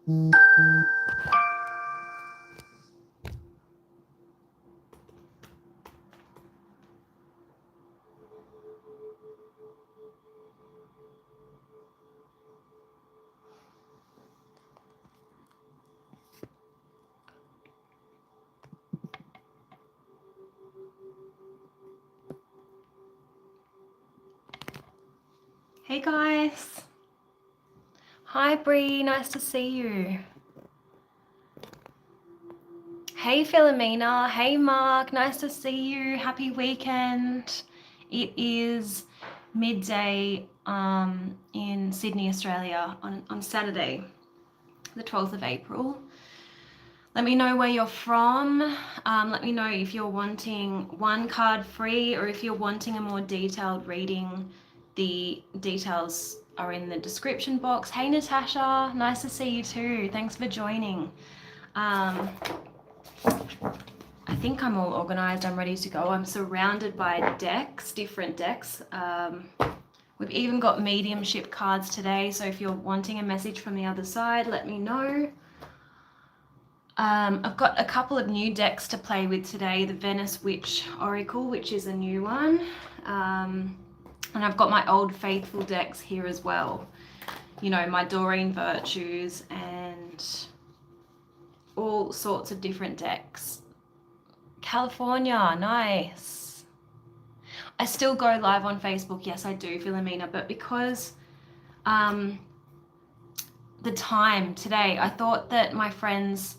Hey guys. Hi Bree, nice to see you. Hey Filamina, hey Mark, nice to see you. Happy weekend. It is midday in Sydney, Australia on Saturday, the 12th of April. Let me know where you're from. Let me know if you're wanting one card free or if you're wanting a more detailed reading. The details are in the description box. Hey Natasha, nice to see you too. Thanks for joining. I think I'm all organized. I'm ready to go. I'm surrounded by decks, different decks. We've even got mediumship cards today. So if you're wanting a message from the other side, let me know. I've got a couple of new decks to play with today. The Venice Witch Oracle, which is a new one. And I've got my old faithful decks here as well. You know, my Doreen Virtues and all sorts of different decks. California, nice. I still go live on Facebook. Yes, I do, Filamina. But because the time today, I thought that my friends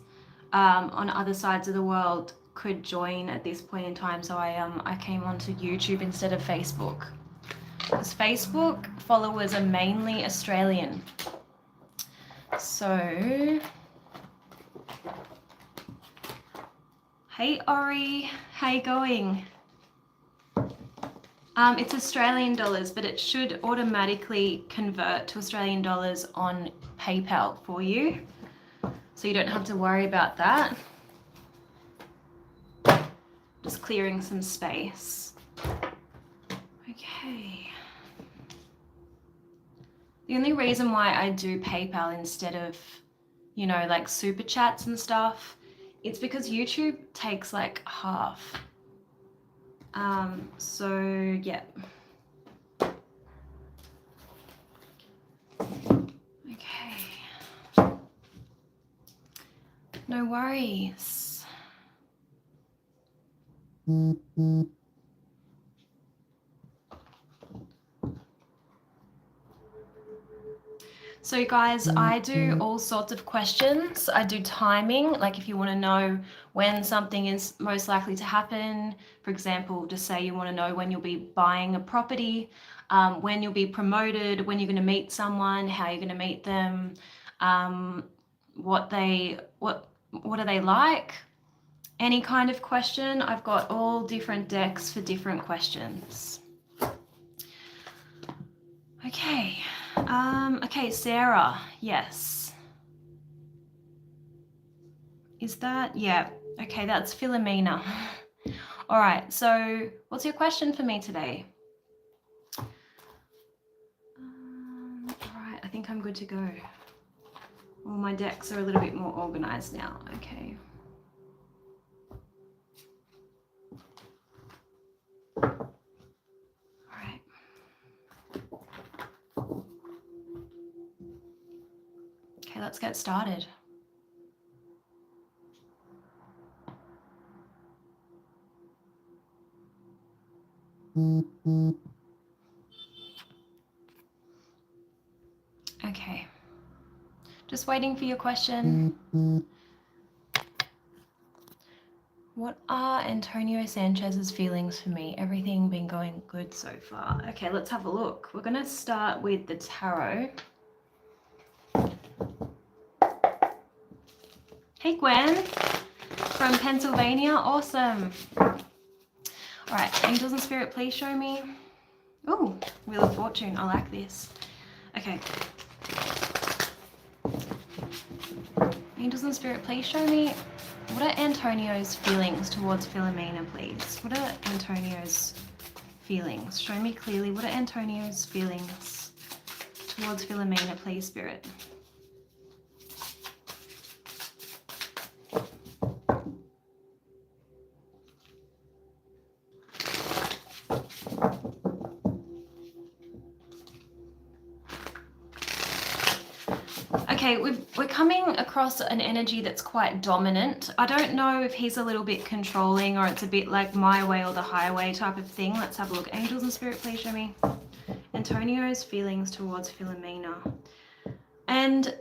on other sides of the world could join at this point in time. So I came onto YouTube instead of Facebook. Because Facebook followers are mainly Australian. So, hey Ori, how you going? It's Australian dollars, but it should automatically convert to Australian dollars on PayPal for you. So you don't have to worry about that. Just clearing some space. Okay. The only reason why I do PayPal instead of, you know, like super chats and stuff, it's because YouTube takes like half. So yeah. Okay. No worries. So guys, I do all sorts of questions. I do timing, like if you want to know when something is most likely to happen. For example, just say you want to know when you'll be buying a property, when you'll be promoted, when you're going to meet someone, how you're going to meet them, what are they like? Any kind of question. I've got all different decks for different questions. Okay. Okay, Sarah, yes. Is that, yeah, okay, that's Filamina. All right, so what's your question for me today? All right, I think I'm good to go. All my decks are a little bit more organized now, okay. All right. Okay, let's get started. Okay, just waiting for your question. What are Antonio Sanchez's feelings for me? Everything been going good so far? Okay, let's have a look. We're gonna start with the tarot. Hey Gwen, from Pennsylvania, awesome. All right, angels and spirit, please show me. Oh, Wheel of Fortune, I like this. Okay. Angels and spirit, please show me, what are Antonio's feelings towards Filamina, please? What are Antonio's feelings? Show me clearly, what are Antonio's feelings towards Filamina, please, spirit? Okay, we're coming across an energy that's quite dominant. I don't know if he's a little bit controlling or it's a bit like my way or the highway type of thing. Let's have a look. Angels and Spirit, please show me Antonio's feelings towards Filamina. And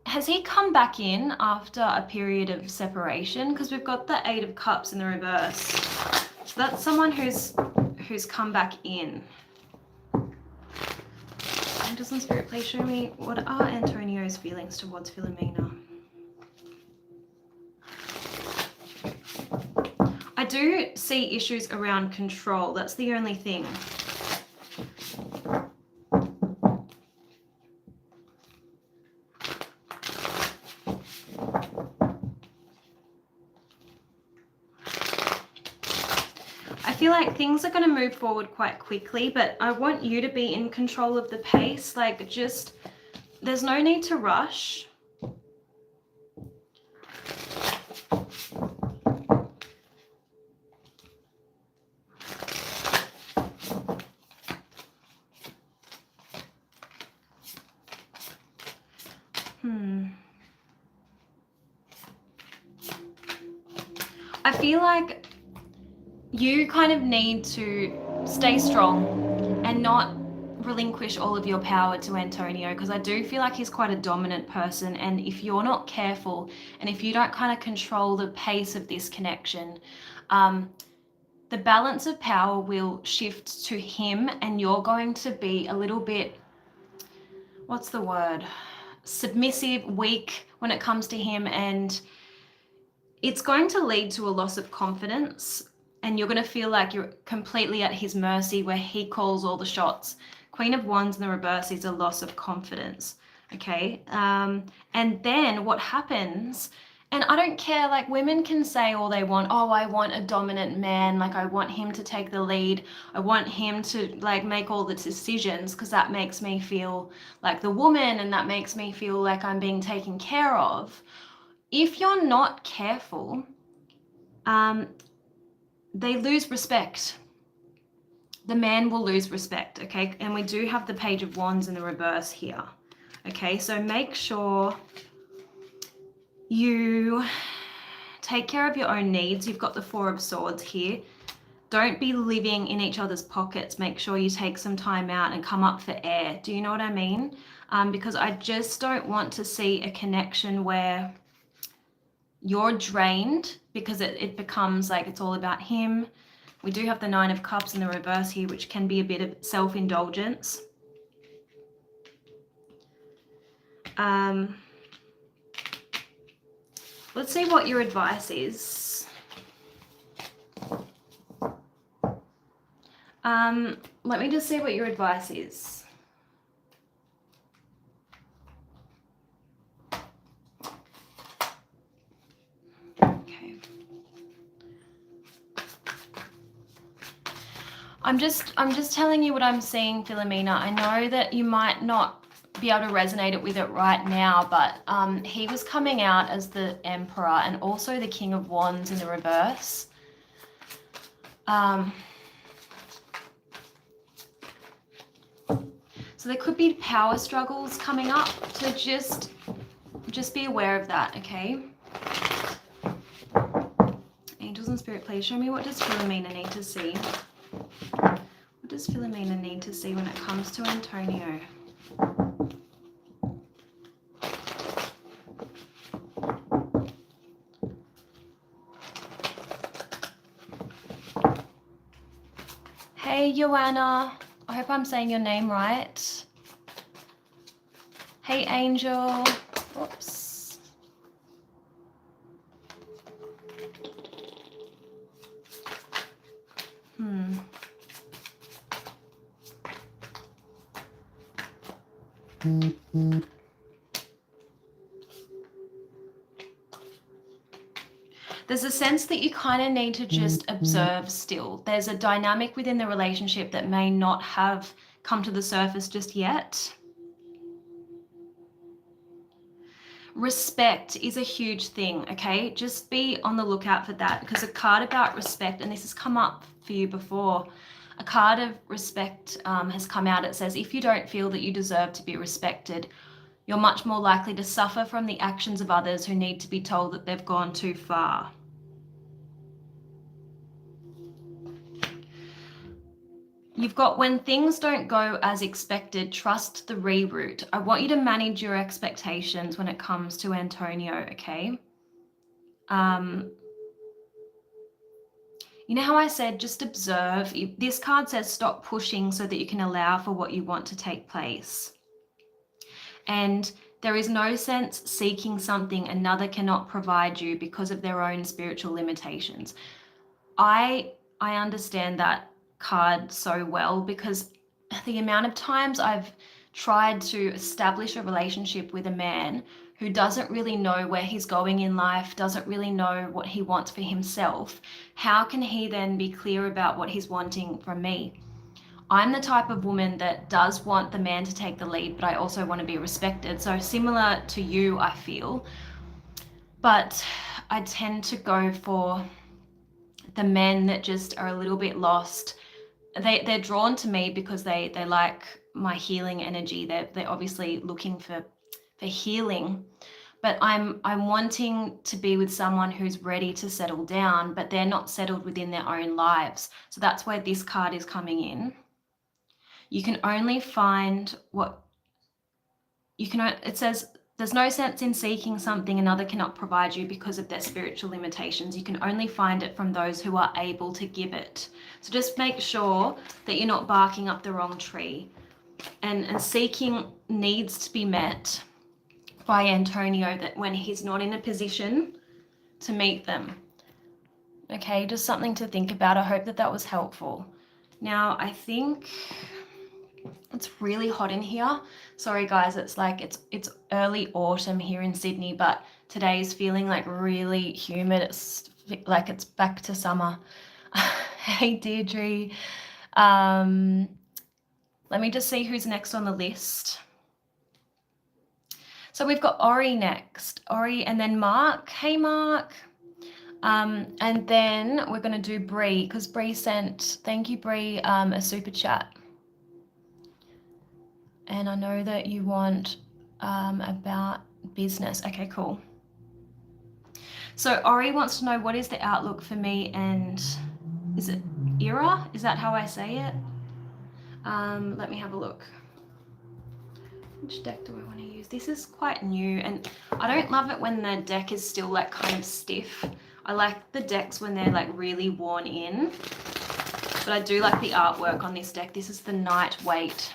has he come back in after a period of separation? Because we've got the Eight of Cups in the reverse. So that's someone who's come back in. Angels and Spirit, please show me what are Antonio's feelings towards Filamina. I do see issues around control. That's the only thing. I feel like things are going to move forward quite quickly, but I want you to be in control of the pace. Like, just, there's no need to rush. I feel like you kind of need to stay strong and not relinquish all of your power to Antonio, because I do feel like he's quite a dominant person, and if you're not careful and if you don't kind of control the pace of this connection, the balance of power will shift to him and you're going to be a little bit, what's the word, submissive, weak when it comes to him, and it's going to lead to a loss of confidence, and you're going to feel like you're completely at his mercy where he calls all the shots. Queen of Wands in the reverse is a loss of confidence, okay? And then what happens, and I don't care, like, women can say all they want, oh, I want a dominant man, like I want him to take the lead, I want him to like make all the decisions because that makes me feel like the woman and that makes me feel like I'm being taken care of. If you're not careful, they lose respect. The man will lose respect, okay? And we do have the Page of Wands in the reverse here, okay? So make sure you take care of your own needs. You've got the Four of Swords here. Don't be living in each other's pockets. Make sure you take some time out and come up for air. Do you know what I mean? Because I just don't want to see a connection where you're drained because it becomes like it's all about him. We do have the Nine of Cups in the reverse here, which can be a bit of self-indulgence. Let's see what your advice is. Let me just see what your advice is. I'm just telling you what I'm seeing, Filamina. I know that you might not be able to resonate it with it right now, but he was coming out as the Emperor and also the King of Wands in the reverse. So there could be power struggles coming up, so just be aware of that, okay? Angels and Spirit, please show me, what does Filamina need to see? What does Filamina need to see when it comes to Antonio? Hey, Joanna. I hope I'm saying your name right. Hey, Angel. Oops. There's a sense that you kind of need to just observe still. There's a dynamic within the relationship that may not have come to the surface just yet. Respect is a huge thing, okay? Just be on the lookout for that, because a card about respect, and this has come up for you before, a card of respect has come out. It says, if you don't feel that you deserve to be respected, You're much more likely to suffer from the actions of others who need to be told that they've gone too far. You've got, when things don't go as expected, trust the reroute. I want you to manage your expectations when it comes to Antonio, okay? You know how I said just observe? This card says stop pushing so that you can allow for what you want to take place. And there is no sense seeking something another cannot provide you because of their own spiritual limitations. I understand that card so well, because the amount of times I've tried to establish a relationship with a man who doesn't really know where he's going in life, doesn't really know what he wants for himself, how can he then be clear about what he's wanting from me? I'm the type of woman that does want the man to take the lead, but I also want to be respected. So similar to you, I feel. But I tend to go for the men that just are a little bit lost. They're drawn to me because they like my healing energy. They're obviously looking for healing. But I'm wanting to be with someone who's ready to settle down, but they're not settled within their own lives. So that's where this card is coming in. You can only find what you can. It says there's no sense in seeking something another cannot provide you because of their spiritual limitations. You can only find it from those who are able to give it. So just make sure that you're not barking up the wrong tree. And seeking needs to be met by Antonio, that when he's not in a position to meet them. Okay, just something to think about. I hope that that was helpful. Now, I think it's really hot in here. Sorry guys, it's like it's early autumn here in Sydney, but today's feeling like really humid. It's like it's back to summer. Hey Deirdre. Let me just see who's next on the list. So we've got Ori next. Ori, and then Mark. Hey Mark. And then we're going to do Bree, because Bree sent, thank you Bree, a super chat. And I know that you want about business. Okay, cool. So Ori wants to know, what is the outlook for me and, is it Ira? Is that how I say it? Let me have a look. Which deck do I want to use? This is quite new, and I don't love it when the deck is still like kind of stiff. I like the decks when they're like really worn in, but I do like the artwork on this deck. This is the Night Wait.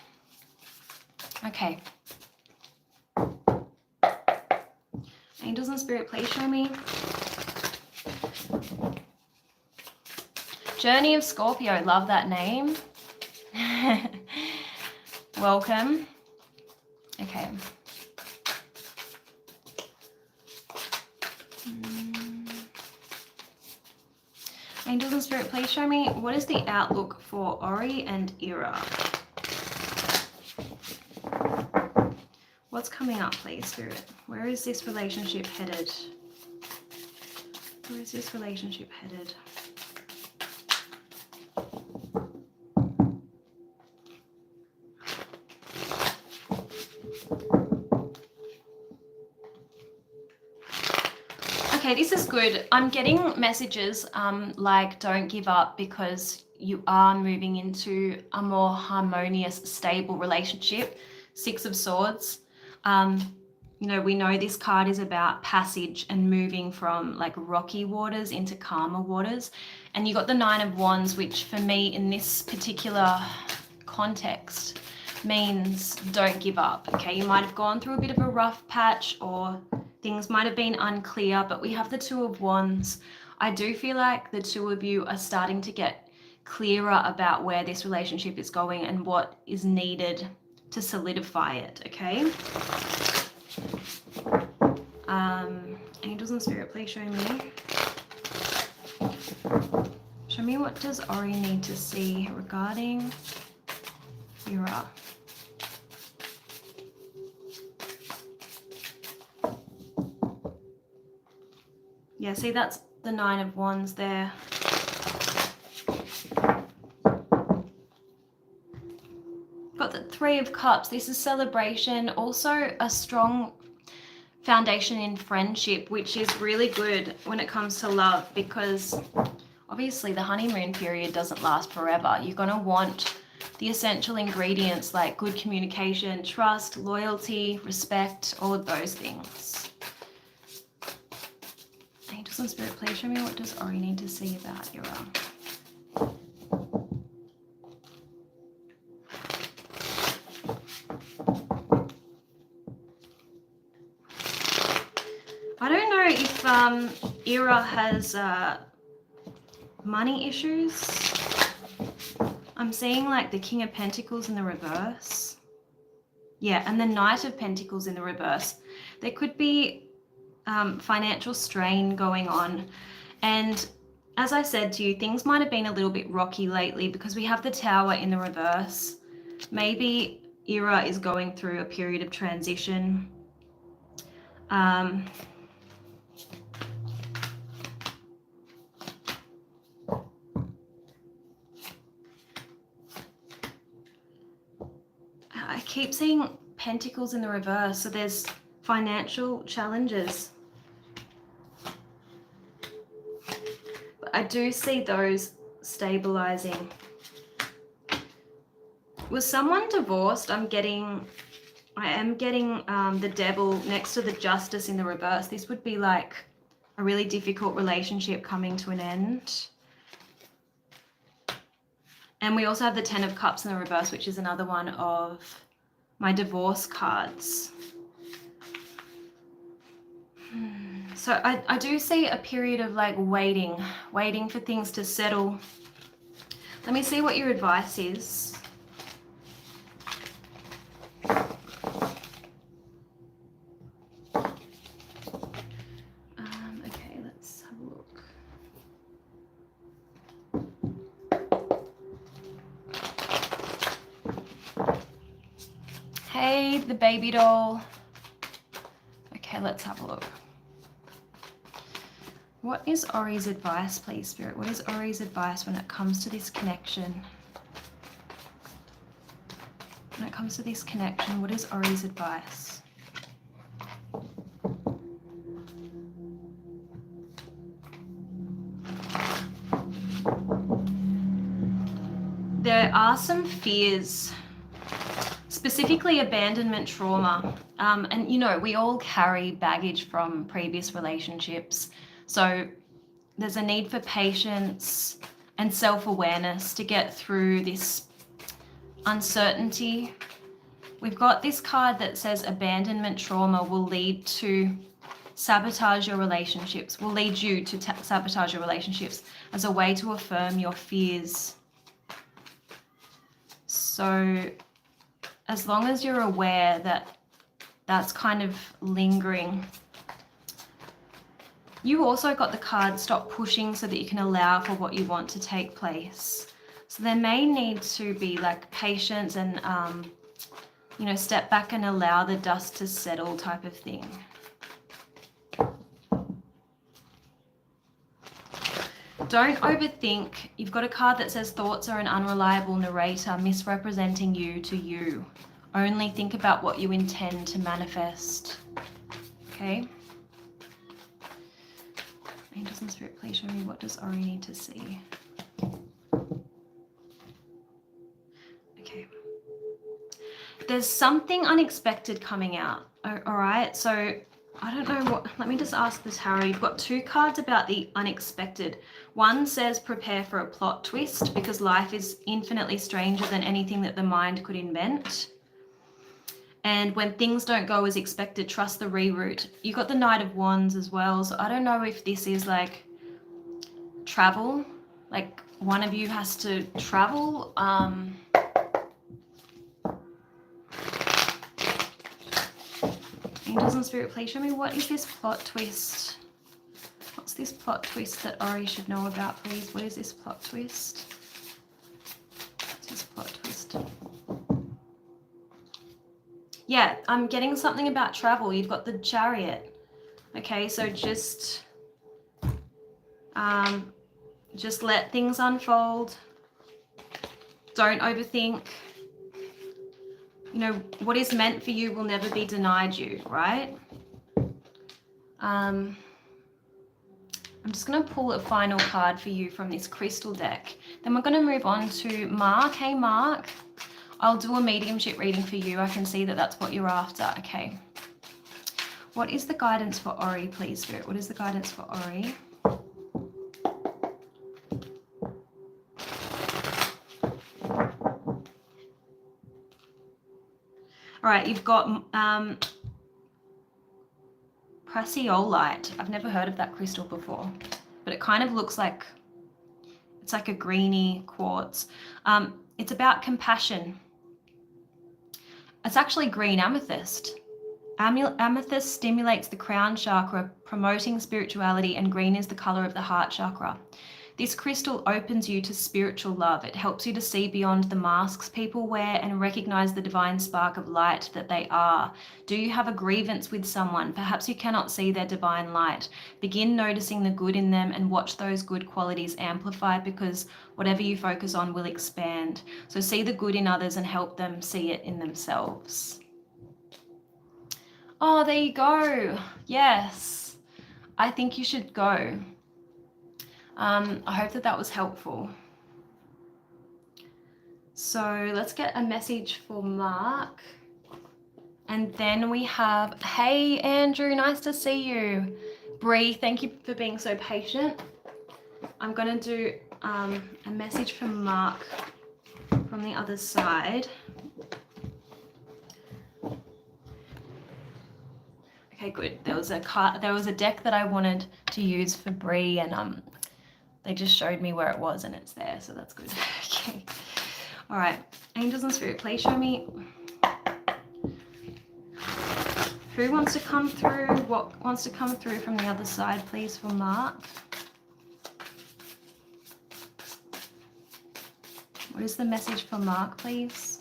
Okay. Angels and Spirit, please show me. Journey of Scorpio, love that name. Welcome. Okay. Angels and Spirit, please show me, what is the outlook for Ori and Ira? What's coming up, please, Spirit? Where is this relationship headed? Where is this relationship headed? Okay, this is good. I'm getting messages like don't give up, because you are moving into a more harmonious, stable relationship. Six of Swords. You know, we know this card is about passage and moving from like rocky waters into calmer waters. And you got the Nine of Wands, which for me in this particular context means don't give up. Okay, you might have gone through a bit of a rough patch, or things might have been unclear, but we have the Two of Wands. I do feel like the two of you are starting to get clearer about where this relationship is going and what is needed to solidify it, okay? Angels and Spirit, please show me. Show me, what does Ori need to see regarding Ira? Yeah, see, that's the Nine of Wands there. Got the Three of Cups, this is celebration, also a strong foundation in friendship, which is really good when it comes to love, because obviously the honeymoon period doesn't last forever. You're going to want the essential ingredients like good communication, trust, loyalty, respect, all of those things. Angels and Spirit, please show me, what does Ori need to see about Ira? I don't know if Ira has money issues. I'm seeing like the King of Pentacles in the reverse. Yeah, and the Knight of Pentacles in the reverse. There could be financial strain going on. And as I said to you, things might have been a little bit rocky lately because we have the Tower in the reverse. Maybe Ira is going through a period of transition. I keep seeing Pentacles in the reverse, so there's financial challenges. But I do see those stabilizing. Was someone divorced? I am getting the Devil next to the Justice in the reverse. This would be like a really difficult relationship coming to an end. And we also have the Ten of Cups in the reverse, which is another one of my divorce cards. So I do see a period of like waiting for things to settle. Let me see what your advice is. Okay, let's have a look. Hey, the baby doll. Okay, let's have a look. What is Ori's advice, please, Spirit? What is Ori's advice when it comes to this connection? When it comes to this connection, what is Ori's advice? There are some fears, specifically abandonment trauma. And you know, we all carry baggage from previous relationships. So there's a need for patience and self-awareness to get through this uncertainty. We've got this card that says abandonment trauma will lead to sabotage your relationships, will lead you to sabotage your relationships as a way to affirm your fears. So as long as you're aware that that's kind of lingering. You also got the card stop pushing so that you can allow for what you want to take place. So there may need to be like patience and, you know, step back and allow the dust to settle type of thing. Don't overthink. You've got a card that says thoughts are an unreliable narrator misrepresenting you to you. Only think about what you intend to manifest. Okay? Angels and Spirit, please show me, what does Ori need to see? Okay. There's something unexpected coming out. All right, so I don't know what, let me just ask the tarot. You've got two cards about the unexpected. One says prepare for a plot twist because life is infinitely stranger than anything that the mind could invent. And when things don't go as expected, trust the reroute. You got the Knight of Wands as well. So I don't know if this is like travel, like one of you has to travel. Angels and Spirit, please show me, what is this plot twist? What's this plot twist that Ori should know about, please? What is this plot twist? What's this plot twist? Yeah, I'm getting something about travel. You've got the Chariot. Okay, so just let things unfold. Don't overthink. you know, what is meant for you will never be denied you, right? I'm just going to pull a final card for you from this crystal deck. Then we're going to move on to Mark. Hey, Mark. I'll do a mediumship reading for you. I can see that that's what you're after. Okay. What is the guidance for Ori, please, Spirit? What is the guidance for Ori? All right, you've got prasiolite. I've never heard of that crystal before, but it kind of looks like it's like a greeny quartz. It's about compassion. It's actually green amethyst. Amethyst stimulates the crown chakra, promoting spirituality, and green is the color of the heart chakra. This crystal opens you to spiritual love. It helps you to see beyond the masks people wear and recognize the divine spark of light that they are. Do you have a grievance with someone? Perhaps you cannot see their divine light. Begin noticing the good in them and watch those good qualities amplify, because whatever you focus on will expand. So see the good in others and help them see it in themselves. Oh, there you go. Yes, I think you should go. I hope that that was helpful. So let's get a message for Mark. And then we have, hey, Andrew, nice to see you. Bree, thank you for being so patient. I'm going to do a message for Mark from the other side. Okay, good. There was a deck that I wanted to use for Bree, and they just showed me where it was and it's there, so that's good. Okay. All right. Angels and Spirit, please show me who wants to come through, what wants to come through from the other side, please, for Mark. What is the message for Mark, please?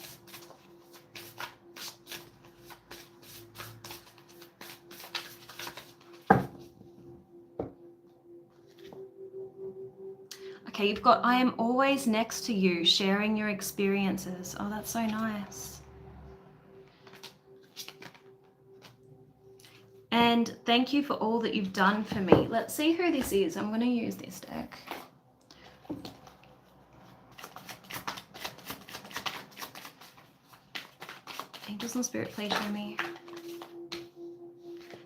Okay, you've got, I am always next to you, sharing your experiences. Oh, that's so nice. And thank you for all that you've done for me. Let's see who this is. I'm going to use this deck. Angels and Spirit, please show me.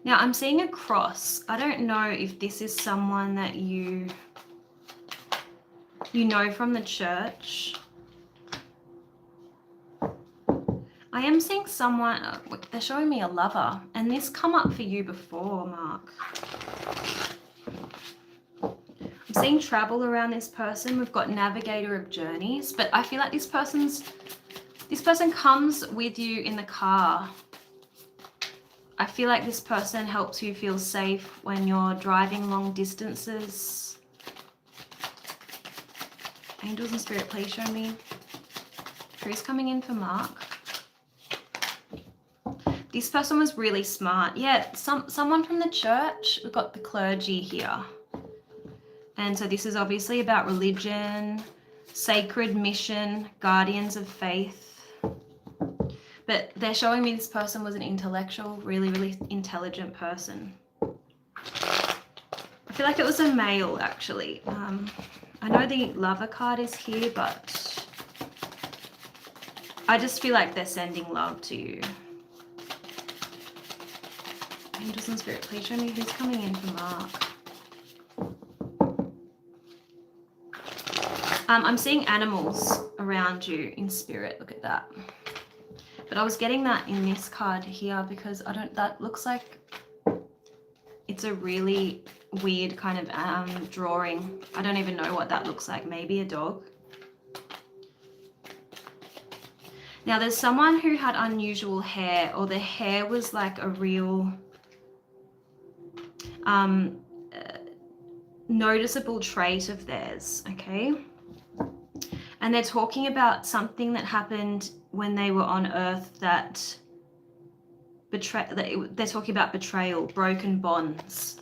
Now, I'm seeing a cross. I don't know if this is someone that you know from the church. I am seeing someone, they're showing me a lover, and this come up for you before, Mark. I'm seeing travel around this person. We've got navigator of journeys, but I feel like this person comes with you in the car. I feel like this person helps you feel safe when you're driving long distances. Angels and Spirit, please show me who's coming in for Mark. This person was really smart. Yeah, someone from the church. We've got the clergy here. And so this is obviously about religion, sacred mission, guardians of faith. But they're showing me this person was an intellectual, really, really intelligent person. I feel like it was a male, actually. I know the lover card is here, but I just feel like they're sending love to you. Angels and Spirit, please show me who's coming in for Mark. I'm seeing animals around you in spirit. Look at that. But I was getting that in this card here because that looks like it's a really weird kind of drawing. I don't even know what that looks like. Maybe a dog. Now there's someone who had unusual hair, or the hair was like a real noticeable trait of theirs, okay? And they're talking about something that happened when they were on Earth that they're talking about betrayal, broken bonds.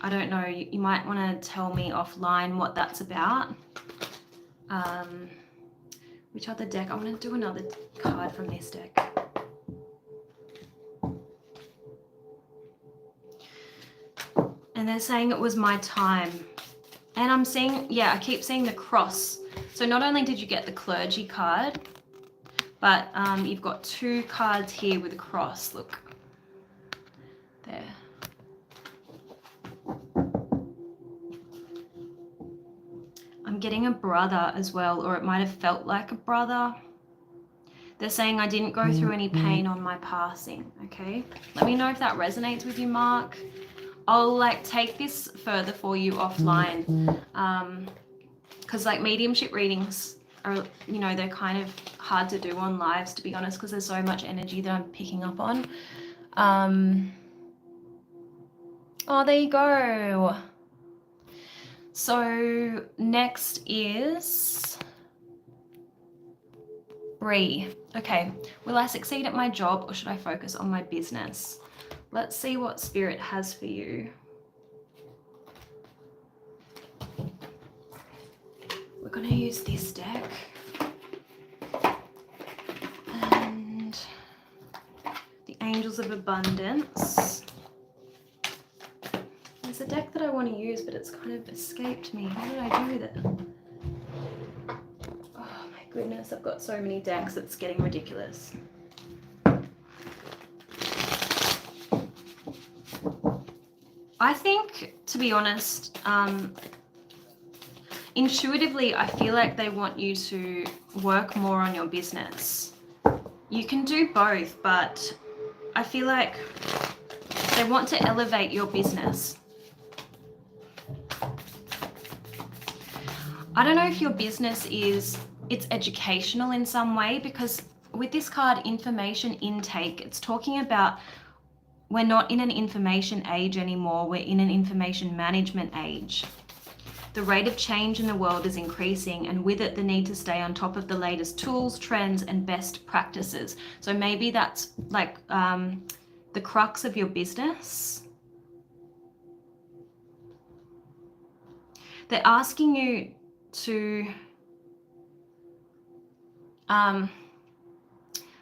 I don't know, you might want to tell me offline what that's about. Which other deck? I want to do another card from this deck. And they're saying it was my time. And I'm seeing, yeah, I keep seeing the cross. So not only did you get the clergy card, but you've got 2 cards here with a cross. Look. There. I'm getting a brother as well, or it might have felt like a brother. They're saying I didn't go through any pain on my passing, okay? Let me know if that resonates with you, Mark. I'll like take this further for you offline, because like mediumship readings are, you know, they're kind of hard to do on lives, to be honest, because there's so much energy that I'm picking up on. Oh, there you go. So next is Bree. Okay, will I succeed at my job or should I focus on my business? Let's see what Spirit has for you. We're going to use this deck. And the Angels of Abundance. There's a deck that I want to use, but it's kind of escaped me. What did I do with it? Oh my goodness, I've got so many decks, it's getting ridiculous. I think, to be honest, intuitively, I feel like they want you to work more on your business. You can do both, but I feel like they want to elevate your business. I don't know if your business it's educational in some way, because with this card, information intake, it's talking about we're not in an information age anymore, we're in an information management age. The rate of change in the world is increasing, and with it, the need to stay on top of the latest tools, trends, and best practices. So maybe that's like the crux of your business. They're asking you to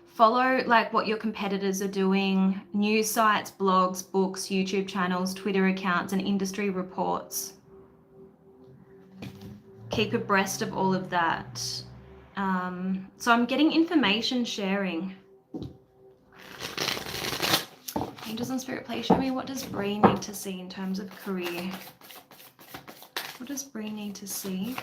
follow like what your competitors are doing, news sites, blogs, books, YouTube channels, Twitter accounts, and industry reports. Keep abreast of all of that. So I'm getting information sharing. Angels and Spirit, please show me, what does Bree need to see in terms of career? What does Bree need to see?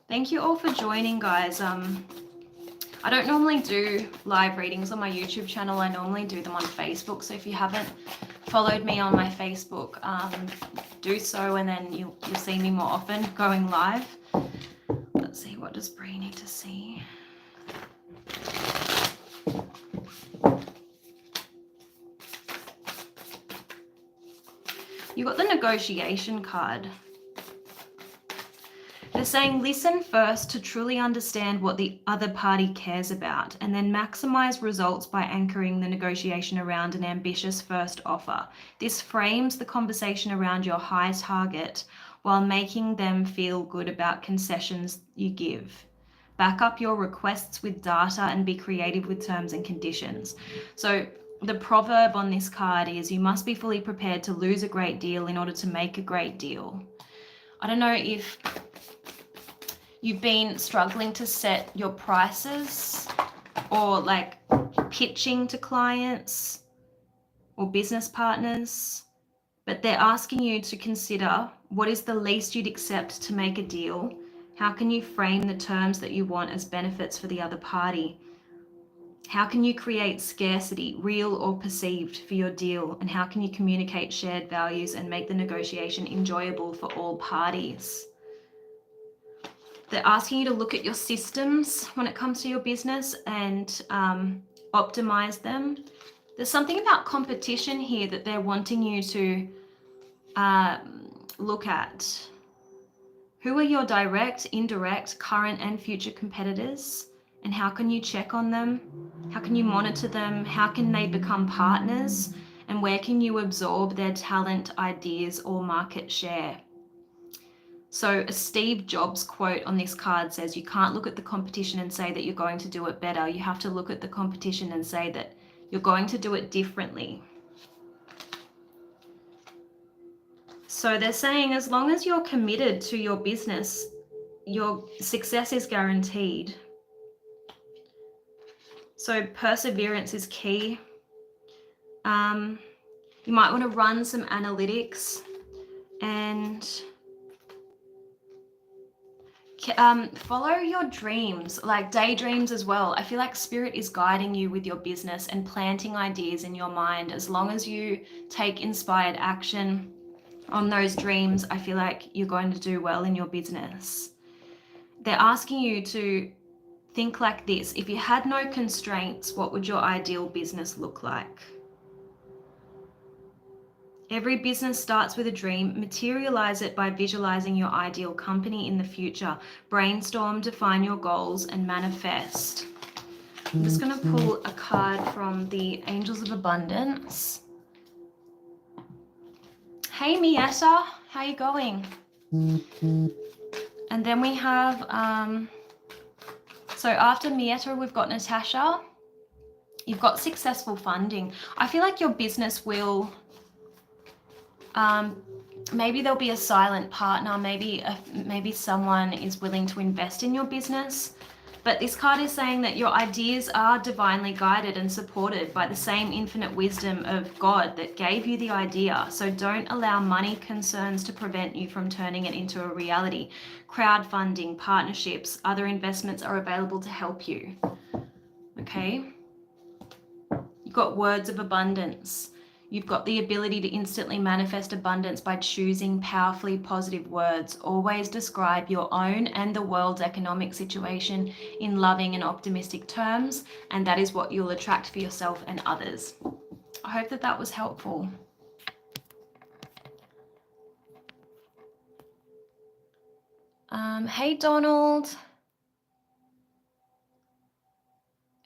Thank you all for joining, guys. I don't normally do live readings on my YouTube channel. I normally do them on Facebook. So if you haven't followed me on my Facebook, do so, and then you'll see me more often going live. Let's see, what does Bree need to see? You got the negotiation card. They're saying listen first to truly understand what the other party cares about, and then maximize results by anchoring the negotiation around an ambitious first offer. This frames the conversation around your high target while making them feel good about concessions you give. Back up your requests with data and be creative with terms and conditions. So the proverb on this card is you must be fully prepared to lose a great deal in order to make a great deal. I don't know if you've been struggling to set your prices or like pitching to clients or business partners, but they're asking you to consider what is the least you'd accept to make a deal. How can you frame the terms that you want as benefits for the other party? How can you create scarcity, real or perceived, for your deal? And how can you communicate shared values and make the negotiation enjoyable for all parties? They're asking you to look at your systems when it comes to your business and optimize them. There's something about competition here that they're wanting you to look at. Who are your direct, indirect, current and future competitors? And how can you check on them? How can you monitor them? How can they become partners? And where can you absorb their talent, ideas, or market share? So a Steve Jobs quote on this card says, you can't look at the competition and say that you're going to do it better. You have to look at the competition and say that you're going to do it differently. So they're saying as long as you're committed to your business, your success is guaranteed. So perseverance is key. You might want to run some analytics and follow your dreams, like daydreams as well. I feel like spirit is guiding you with your business and planting ideas in your mind. As long as you take inspired action on those dreams, I feel like you're going to do well in your business. They're asking you to think like this. If you had no constraints, what would your ideal business look like? Every business starts with a dream. Materialize it by visualizing your ideal company in the future. Brainstorm, define your goals, and manifest. I'm just going to pull a card from the Angels of Abundance. Hey Mietta, how you going? And then we have, so after Mietta, we've got Natasha. You've got successful funding. I feel like your business will, maybe there'll be a silent partner, maybe someone is willing to invest in your business. But this card is saying that your ideas are divinely guided and supported by the same infinite wisdom of God that gave you the idea. So don't allow money concerns to prevent you from turning it into a reality. Crowdfunding, partnerships, other investments are available to help you. Okay? You've got words of abundance. You've got the ability to instantly manifest abundance by choosing powerfully positive words. Always describe your own and the world's economic situation in loving and optimistic terms, and that is what you'll attract for yourself and others. I hope that that was helpful. Hey, Donald.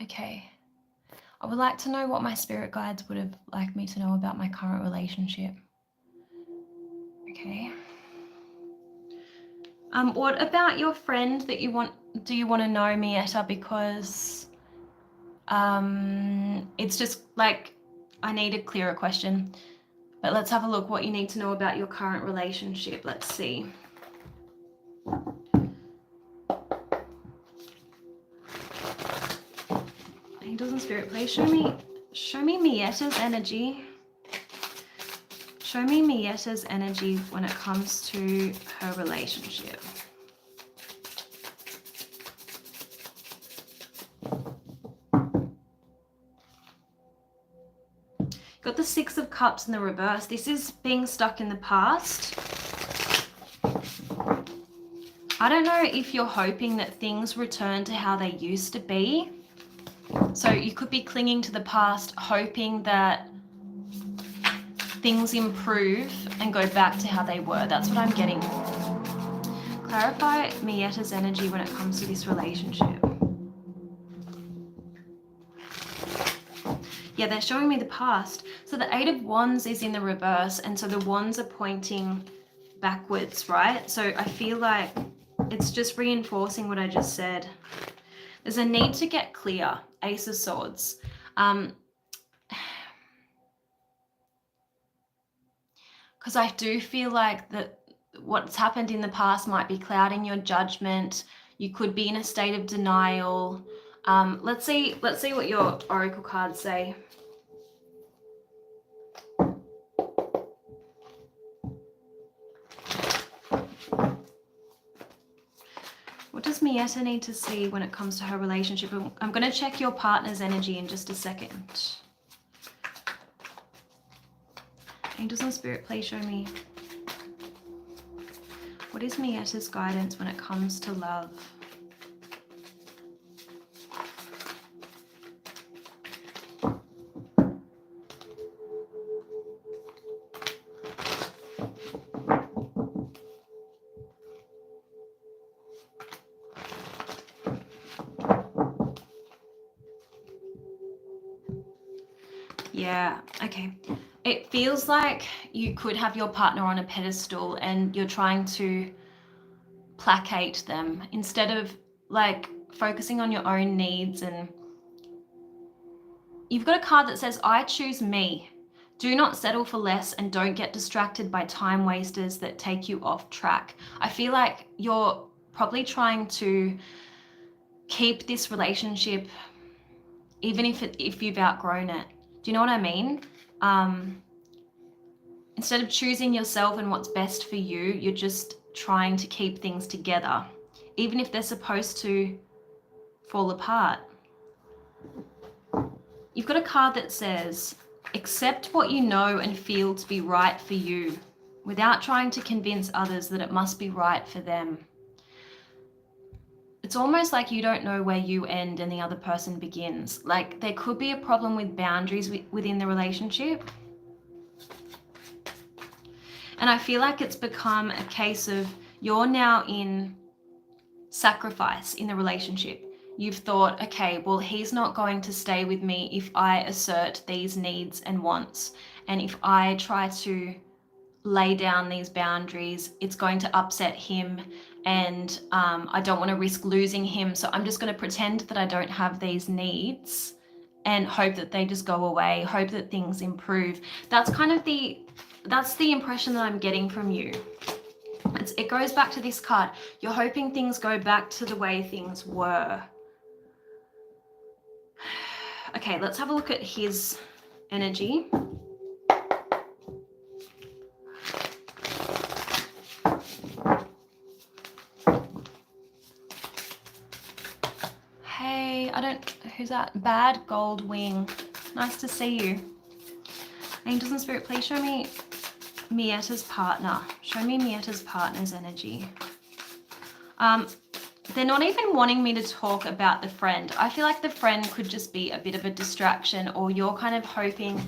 Okay. I would like to know what my spirit guides would have liked me to know about my current relationship. Okay. What about your friend that you want? Do you want to know, Mietta? Because it's just like I need a clearer question. But let's have a look what you need to know about your current relationship. Let's see. Angels and Spirit, please show me Mietta's energy. Show me Mietta's energy when it comes to her relationship. Got the Six of Cups in the reverse. This is being stuck in the past. I don't know if you're hoping that things return to how they used to be. So you could be clinging to the past, hoping that things improve and go back to how they were. That's what I'm getting. Clarify Mietta's energy when it comes to this relationship. Yeah, they're showing me the past. So the Eight of Wands is in the reverse, and so the wands are pointing backwards, right? So I feel like it's just reinforcing what I just said. There's a need to get clear. Ace of Swords. Because I do feel like that what's happened in the past might be clouding your judgment. You could be in a state of denial. Let's see what your oracle cards say. What does Mietta need to see when it comes to her relationship? I'm going to check your partner's energy in just a second. Angels and Spirit, please show me. What is Mietta's guidance when it comes to love? Yeah, okay. It feels like you could have your partner on a pedestal and you're trying to placate them instead of like focusing on your own needs. And you've got a card that says, I choose me. Do not settle for less and don't get distracted by time wasters that take you off track. I feel like you're probably trying to keep this relationship even if you've outgrown it. Do you know what I mean? Instead of choosing yourself and what's best for you, you're just trying to keep things together, even if they're supposed to fall apart. You've got a card that says, accept what you know and feel to be right for you, without trying to convince others that it must be right for them. It's almost like you don't know where you end and the other person begins. Like there could be a problem with boundaries within the relationship. And I feel like it's become a case of you're now in sacrifice in the relationship. You've thought, okay, well, he's not going to stay with me if I assert these needs and wants. And if I try to lay down these boundaries, it's going to upset him. And I don't want to risk losing him. So I'm just going to pretend that I don't have these needs and hope that they just go away, hope that things improve. That's kind of that's the impression that I'm getting from you. It goes back to this card. You're hoping things go back to the way things were. Okay, let's have a look at his energy. Hey, who's that? Bad Gold Wing. Nice to see you. Angels and Spirit, please show me Mietta's partner. Show me Mietta's partner's energy. They're not even wanting me to talk about the friend. I feel like the friend could just be a bit of a distraction, or you're kind of hoping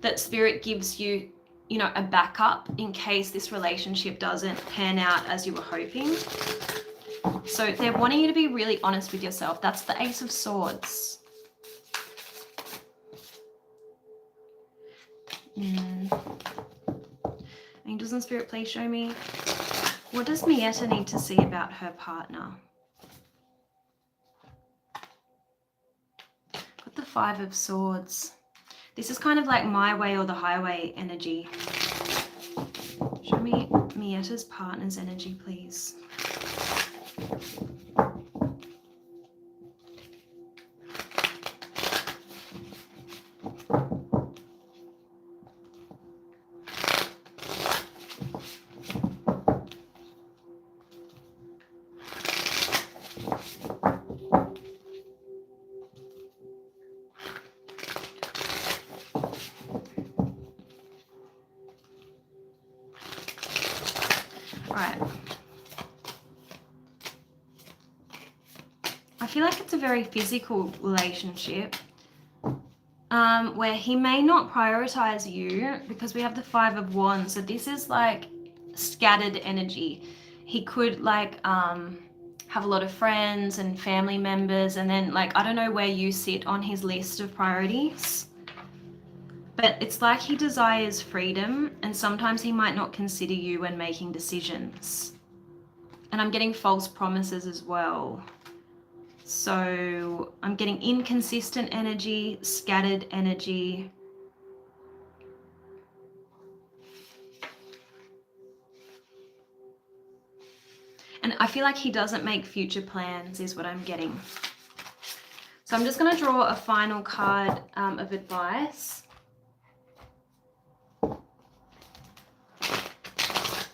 that Spirit gives you, you know, a backup in case this relationship doesn't pan out as you were hoping. So they're wanting you to be really honest with yourself. That's the Ace of Swords. Angels and Spirit, please show me, what does Mietta need to see about her partner? Got the Five of Swords. This is kind of like my way or the highway energy. Show me Mietta's partner's energy, please. Right. I feel like it's a very physical relationship where he may not prioritize you because we have the Five of Wands. So this is like scattered energy. He could like have a lot of friends and family members, and then like, I don't know where you sit on his list of priorities. But it's like he desires freedom, and sometimes he might not consider you when making decisions. And I'm getting false promises as well. So I'm getting inconsistent energy, scattered energy. And I feel like he doesn't make future plans is what I'm getting. So I'm just going to draw a final card of advice.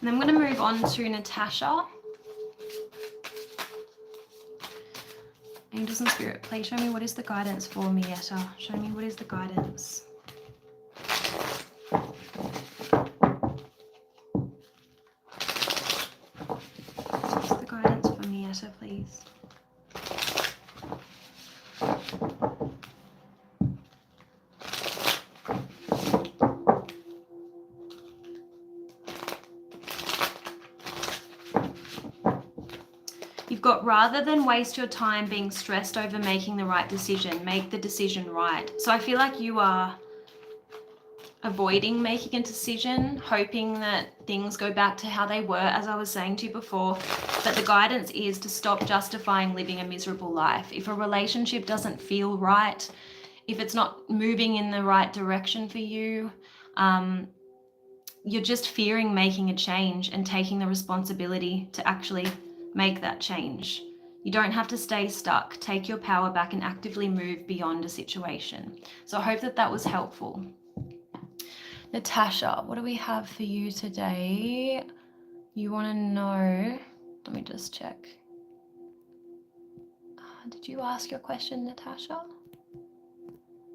And I'm going to move on to Natasha. Angels and Spirit, please show me what is the guidance for Mietta. Show me what is the guidance. What's the guidance for Mietta, please? You've got, rather than waste your time being stressed over making the right decision, make the decision right. So I feel like you are avoiding making a decision, hoping that things go back to how they were, as I was saying to you before. But the guidance is to stop justifying living a miserable life. If a relationship doesn't feel right, if it's not moving in the right direction for you, you're just fearing making a change and taking the responsibility to actually make that change. You don't have to stay stuck. Take your power back and actively move beyond a situation. So I hope that that was helpful. Natasha, what do we have for you today? You want to know, let me just check. Did you ask your question, Natasha?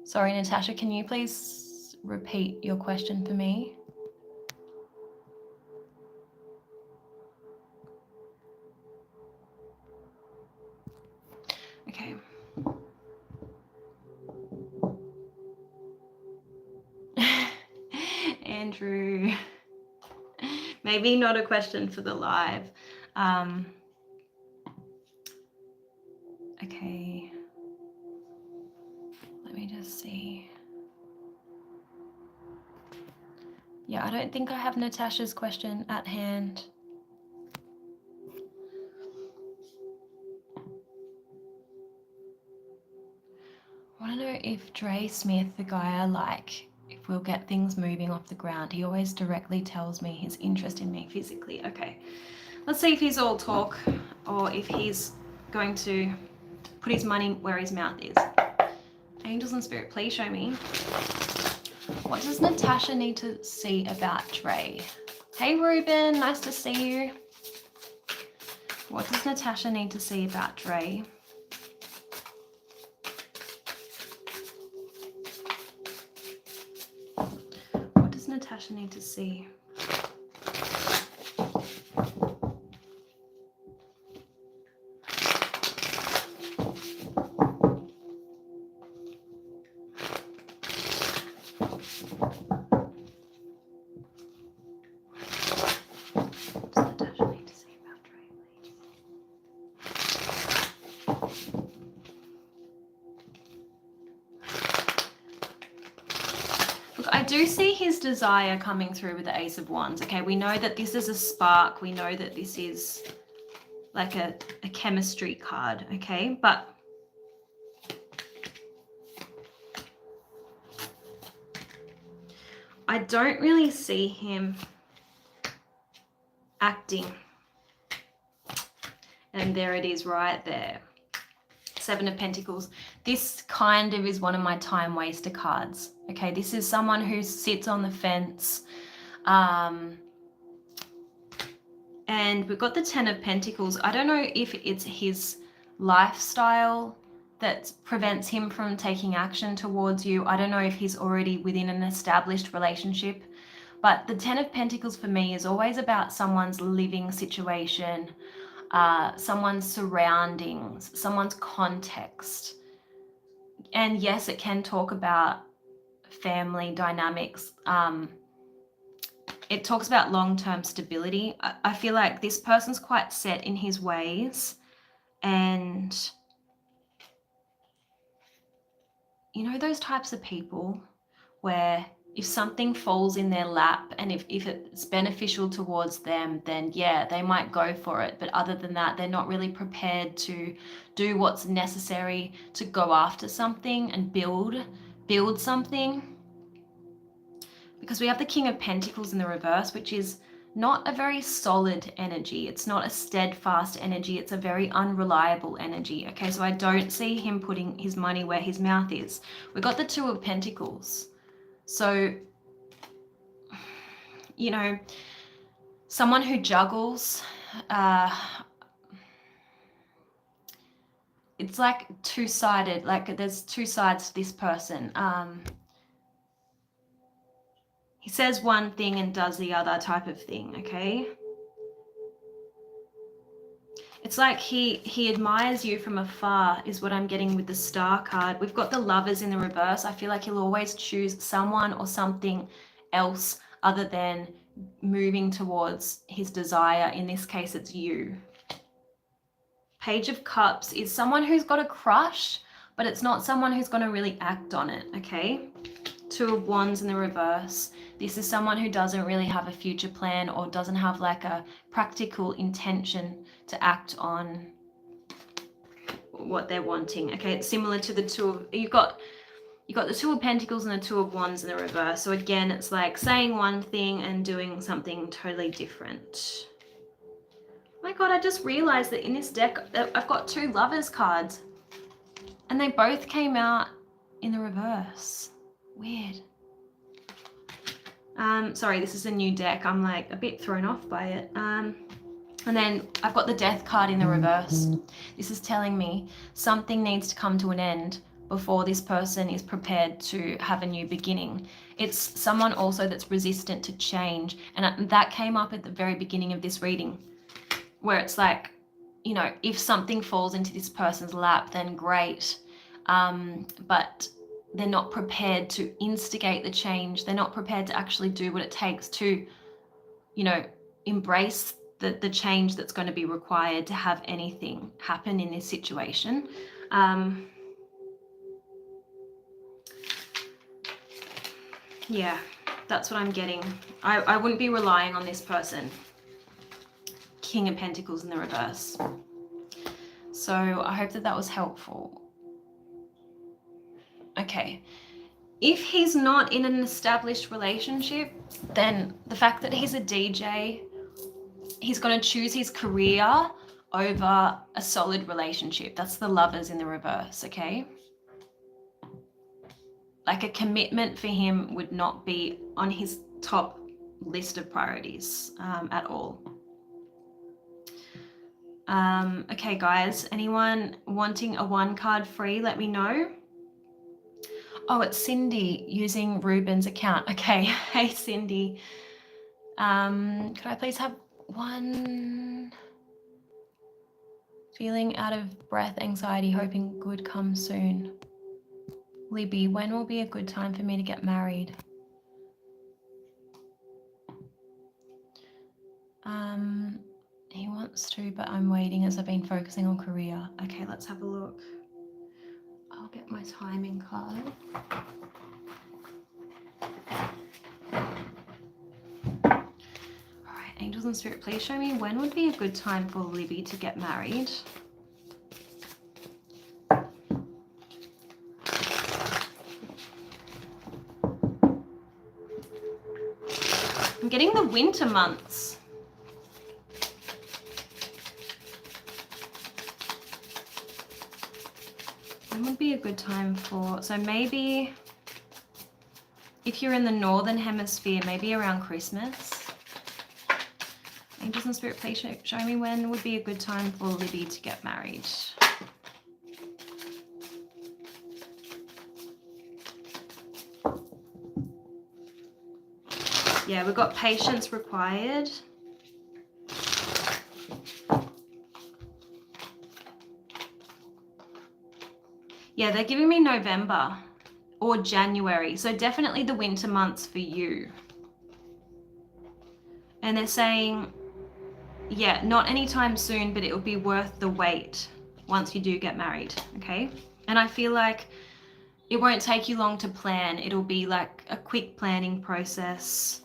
Sorry, Natasha, can you please repeat your question for me? Okay. Andrew, maybe not a question for the live. Okay, let me just see. Yeah, I don't think I have Natasha's question at hand. I want to know if Dre Smith, the guy I like, if we'll get things moving off the ground. He always directly tells me his interest in me physically. Okay, let's see if he's all talk or if he's going to put his money where his mouth is. Angels and Spirit, please show me. What does Natasha need to see about Dre? Hey Ruben, nice to see you. What does Natasha need to see about Dre? What does Natasha need to see? I do see his desire coming through with the Ace of Wands. Okay, we know that this is a spark. We know that this is like a chemistry card, okay? But I don't really see him acting. And there it is right there. Seven of Pentacles. This kind of is one of my time waster cards. Okay, this is someone who sits on the fence. And we've got the Ten of Pentacles. I don't know if it's his lifestyle that prevents him from taking action towards you. I don't know if he's already within an established relationship. But the Ten of Pentacles for me is always about someone's living situation, someone's surroundings, someone's context. And yes, it can talk about family dynamics. It talks about long-term stability. I feel like this person's quite set in his ways, and you know those types of people where if something falls in their lap and if it's beneficial towards them, then yeah, they might go for it. But other than that, they're not really prepared to do what's necessary to go after something and build something. Because we have the King of Pentacles in the reverse, which is not a very solid energy. It's not a steadfast energy. It's a very unreliable energy. Okay, so I don't see him putting his money where his mouth is. We got the Two of Pentacles. So, you know, someone who juggles, it's like two-sided, like there's two sides to this person. He says one thing and does the other type of thing, okay? It's like he admires you from afar is what I'm getting with the Star card. We've got the Lovers in the reverse. I feel like he'll always choose someone or something else other than moving towards his desire. In this case, it's you. Page of Cups is someone who's got a crush, but it's not someone who's going to really act on it, okay? Two of Wands in the reverse. This is someone who doesn't really have a future plan or doesn't have like a practical intention to act on what they're wanting. Okay, it's similar to the two of, you got the Two of Pentacles and the Two of Wands in the reverse. So again, it's like saying one thing and doing something totally different. Oh my God, I just realized that in this deck, I've got 2 Lovers cards and they both came out in the reverse. Weird. Sorry, this is a new deck. I'm like a bit thrown off by it. And then I've got the Death card in the reverse. This is telling me something needs to come to an end before this person is prepared to have a new beginning. It's someone also that's resistant to change. And that came up at the very beginning of this reading, where it's like, you know, if something falls into this person's lap, then great. But they're not prepared to instigate the change. They're not prepared to actually do what it takes to, you know, embrace the change that's going to be required to have anything happen in this situation. Yeah, that's what I'm getting. I wouldn't be relying on this person. King of Pentacles in the reverse. So I hope that that was helpful. Okay. If he's not in an established relationship, then the fact that he's a DJ, he's going to choose his career over a solid relationship. That's the Lovers in the reverse, okay? Like a commitment for him would not be on his top list of priorities at all. Okay, guys, anyone wanting a 1 card free, let me know. Oh, it's Cindy using Ruben's account. Okay, hey Cindy. Could I please have 1? Feeling out of breath, anxiety, hoping good comes soon. Libby, when will be a good time for me to get married? He wants to, but I'm waiting as I've been focusing on career. Okay, let's have a look. I'll get my timing card. Alright, angels and spirit, please show me when would be a good time for Libby to get married. I'm getting the winter months. When would be a good time for, so maybe if you're in the northern hemisphere, maybe around Christmas. Angels and spirit, please show me when would be a good time for Libby to get married. Yeah, we've got patience required. Yeah, they're giving me November or January. So definitely the winter months for you. And they're saying, yeah, not anytime soon, but it will be worth the wait once you do get married, okay? And I feel like it won't take you long to plan. It'll be like a quick planning process.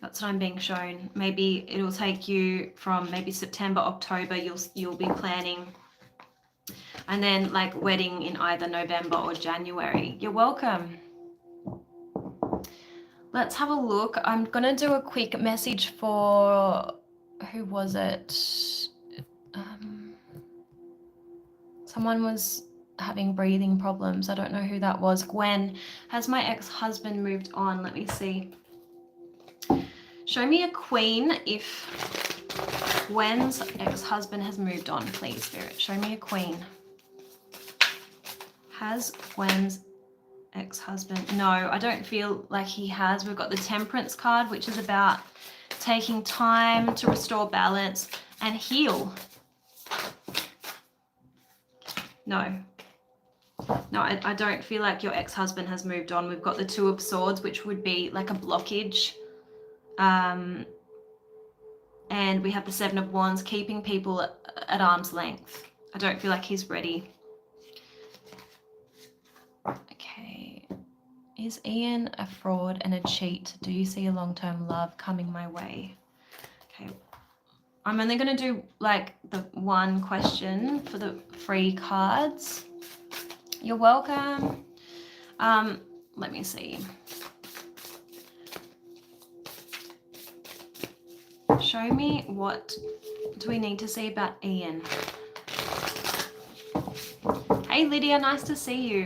That's what I'm being shown. Maybe it'll take you from maybe September, October, you'll be planning. And then like wedding in either November or January. You're welcome. Let's have a look. I'm going to do a quick message for, who was it? Someone was having breathing problems. I don't know who that was. Gwen, has my ex-husband moved on? Let me see. Show me a queen if Gwen's ex-husband has moved on, please, Spirit. Show me a queen. Has Gwen's ex-husband? No, I don't feel like he has. We've got the Temperance card, which is about taking time to restore balance and heal. No, I don't feel like your ex-husband has moved on. We've got the Two of Swords, which would be like a blockage. And we have the Seven of Wands, keeping people at arm's length. I don't feel like he's ready. Okay. Is Ian a fraud and a cheat? Do you see a long-term love coming my way? Okay, I'm only going to do like the one question for the free cards. You're welcome. Let me see. Show me, what do we need to see about Ian? Hey Lydia, nice to see you.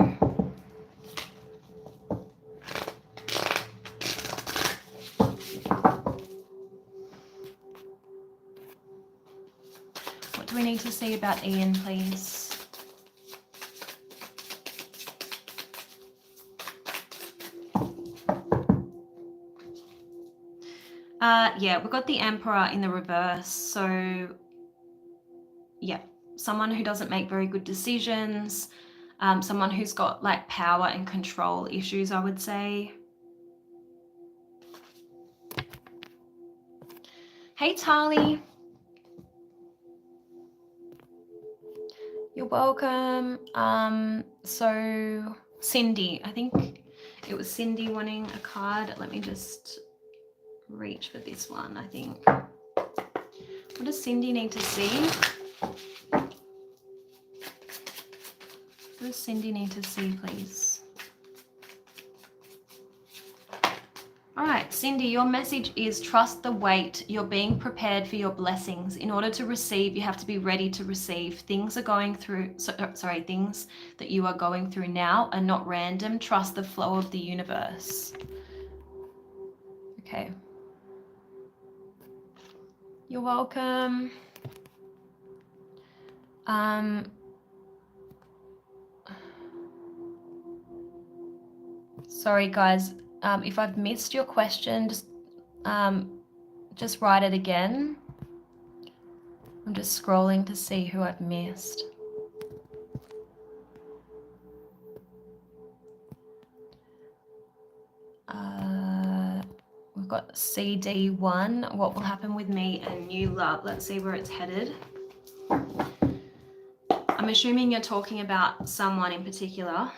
What do we need to see about Ian, please? Yeah, we've got the Emperor in the reverse. So, yeah, someone who doesn't make very good decisions, someone who's got like power and control issues, I would say. Hey, Tali. You're welcome. So Cindy, I think it was Cindy wanting a card. Let me just reach for this one, I think. What does Cindy need to see? What does Cindy need to see, please? All right, Cindy, your message is trust the wait. You're being prepared for your blessings. In order to receive, you have to be ready to receive. Things are going through, things that you are going through now are not random. Trust the flow of the universe. Okay. You're welcome. Sorry, guys. If I've missed your question, just write it again. I'm just scrolling to see who I've missed. We've got CD1. What will happen with me and new love? Let's see where it's headed. I'm assuming you're talking about someone in particular.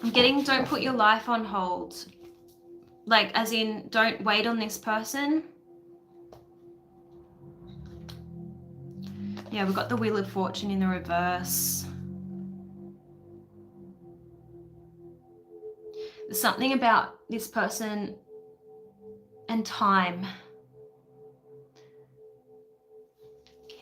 I'm getting, don't put your life on hold. Like, as in, don't wait on this person. Yeah, we've got the Wheel of Fortune in the reverse. There's something about this person and time.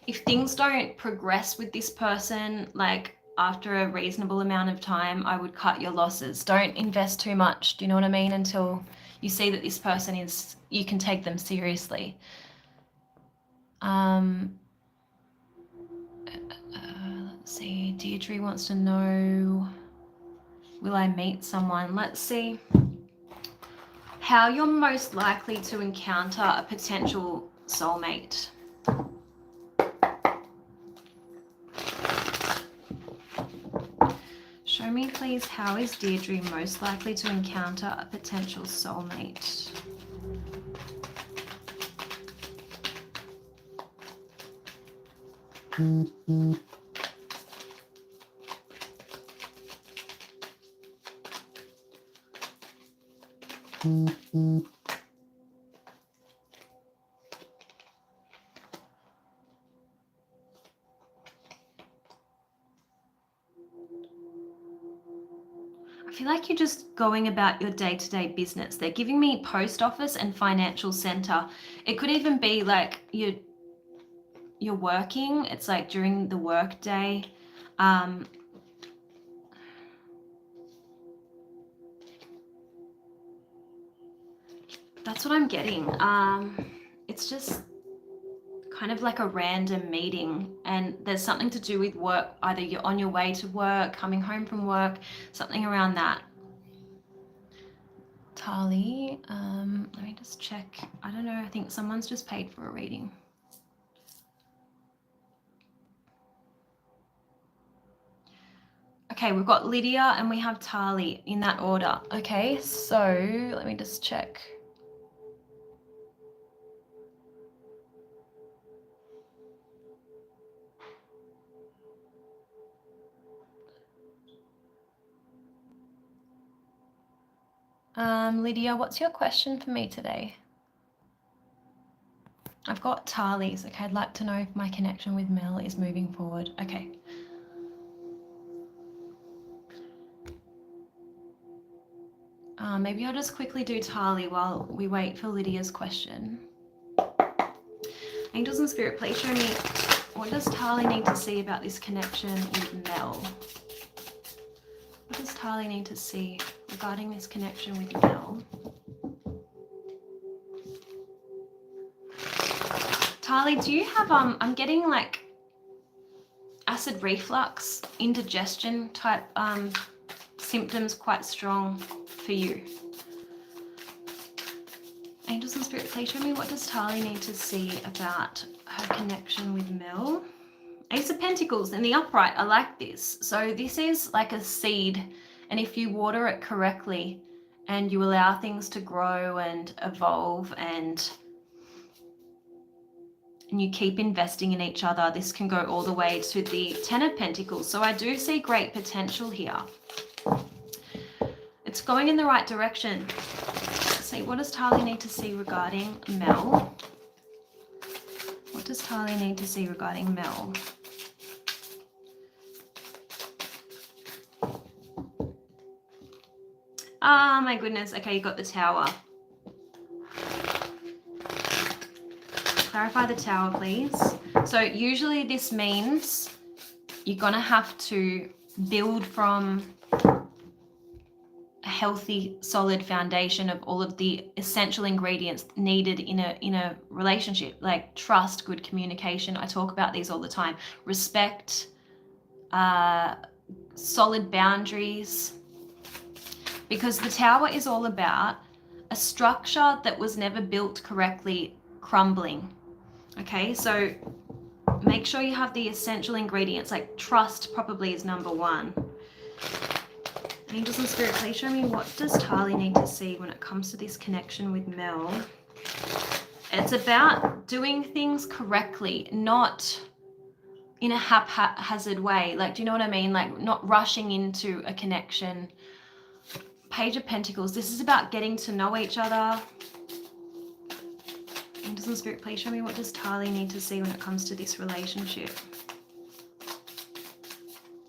If things don't progress with this person, like after a reasonable amount of time, I would cut your losses. Don't invest too much, do you know what I mean? Until you see that this person is, you can take them seriously. Let's see, Deirdre wants to know, will I meet someone? Let's see how you're most likely to encounter a potential soulmate. Show me, please, how is Deirdre most likely to encounter a potential soulmate? I feel like you're just going about your day-to-day business. They're giving me post office and financial center. It could even be like you're working. It's like during the work day. That's what I'm getting. It's just kind of like a random meeting, and there's something to do with work. Either you're on your way to work, coming home from work, something around that. Tali, let me just check. I don't know, I think someone's just paid for a reading. Okay, we've got Lydia and we have Tali in that order. Okay, so let me just check. Lydia, what's your question for me today? I've got Tali's. Okay, I'd like to know if my connection with Mel is moving forward. Okay. Maybe I'll just quickly do Tali while we wait for Lydia's question. Angels and Spirit, please show me, what does Tali need to see about this connection with Mel? What does Tali need to see regarding this connection with Mel? Tali, do you have, I'm getting like acid reflux, indigestion type symptoms quite strong for you. Angels and Spirit, please show me, what does Tali need to see about her connection with Mel? Ace of Pentacles in the upright, I like this. So this is like a seed, and if you water it correctly and you allow things to grow and evolve and you keep investing in each other, this can go all the way to the Ten of Pentacles. So I do see great potential here. It's going in the right direction. Let's see, what does Tali need to see regarding Mel? What does Tali need to see regarding Mel? Oh my goodness. Okay, you got the Tower. Clarify the Tower, please. So usually this means you're going to have to build from a healthy, solid foundation of all of the essential ingredients needed in a relationship, like trust, good communication. I talk about these all the time. Respect, solid boundaries. Because the Tower is all about a structure that was never built correctly crumbling. Okay, so make sure you have the essential ingredients, like trust probably is number one. Angels and Spirit, please show me, what does Tali need to see when it comes to this connection with Mel? It's about doing things correctly, not in a haphazard way. Like, do you know what I mean? Like not rushing into a connection. Page of Pentacles, this is about getting to know each other. Angels and Spirit, please show me, what does Tali need to see when it comes to this relationship?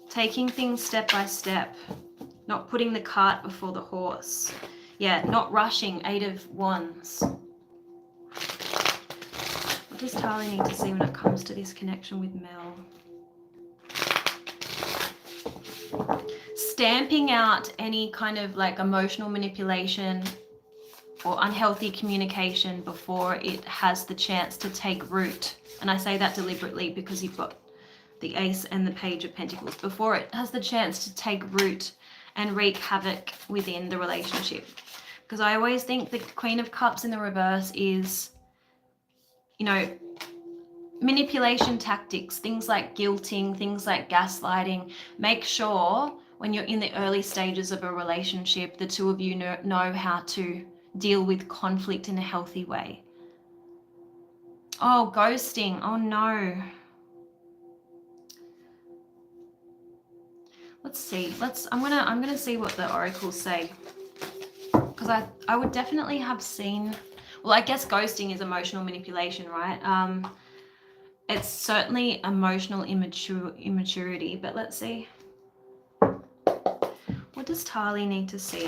Taking things step by step, not putting the cart before the horse. Yeah, not rushing. 8 of Wands. What does Tali need to see when it comes to this connection with Mel? Stamping out any kind of like emotional manipulation or unhealthy communication before it has the chance to take root. And I say that deliberately because you've got the Ace and the Page of Pentacles. Before it has the chance to take root and wreak havoc within the relationship. Because I always think the Queen of Cups in the reverse is, you know, manipulation tactics, things like guilting, things like gaslighting. Make sure when you're in the early stages of a relationship, the two of you know how to deal with conflict in a healthy way. Oh, ghosting. Oh no. Let's see. I'm gonna see what the oracles say. Because I would definitely have seen, well, I guess ghosting is emotional manipulation, right? It's certainly emotional immaturity, but let's see. What does Tali need to see?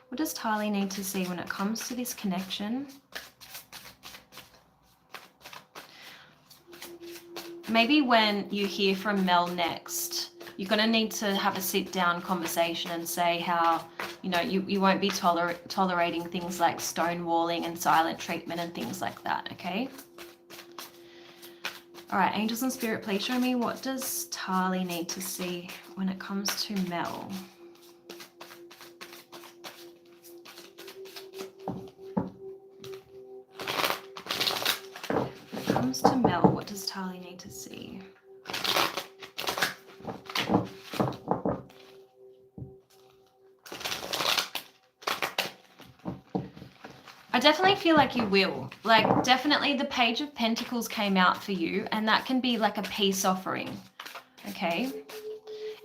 What does Tali need to see when it comes to this connection? Maybe when you hear from Mel next, you're going to need to have a sit-down conversation and say how, you know, you won't be tolerating things like stonewalling and silent treatment and things like that, okay? All right, Angels and Spirit, please show me, what does Tali need to see when it comes to Mel? When it comes to Mel, what does Tali need to see? I definitely feel like you will. Like, definitely the Page of Pentacles came out for you, and that can be like a peace offering, okay?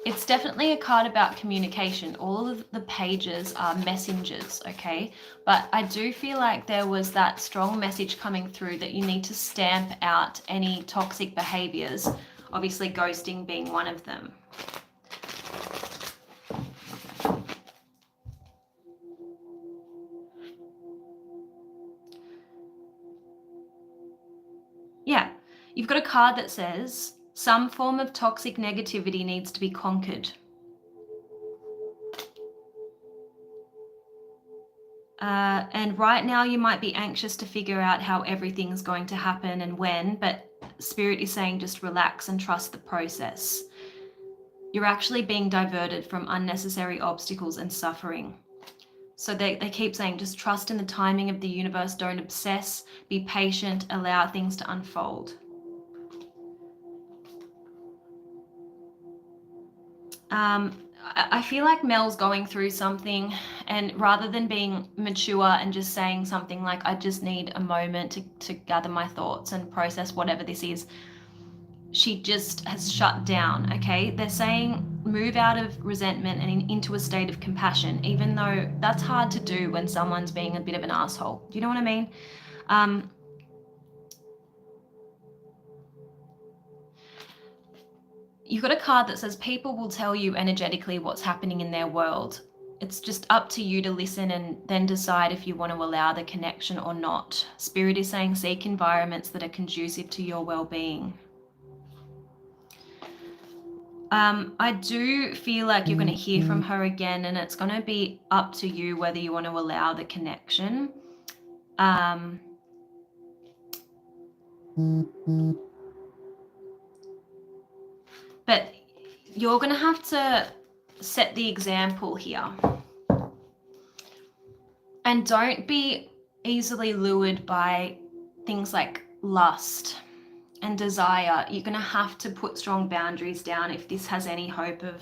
It's definitely a card about communication. All of the pages are messengers, okay? But I do feel like there was that strong message coming through that you need to stamp out any toxic behaviors, obviously ghosting being one of them. Yeah, you've got a card that says, some form of toxic negativity needs to be conquered. And right now you might be anxious to figure out how everything's going to happen and when, but Spirit is saying just relax and trust the process. You're actually being diverted from unnecessary obstacles and suffering. So they keep saying just trust in the timing of the universe, don't obsess, be patient, allow things to unfold. I feel like Mel's going through something, and rather than being mature and just saying something like, I just need a moment to gather my thoughts and process whatever this is, she just has shut down, okay? They're saying move out of resentment and into a state of compassion, even though that's hard to do when someone's being a bit of an asshole. Do you know what I mean? You've got a card that says people will tell you energetically what's happening in their world. It's just up to you to listen and then decide if you want to allow the connection or not. Spirit is saying seek environments that are conducive to your well-being. I do feel like you're going to hear from her again, and it's going to be up to you whether you want to allow the connection. But you're going to have to set the example here. And don't be easily lured by things like lust and desire. You're going to have to put strong boundaries down if this has any hope of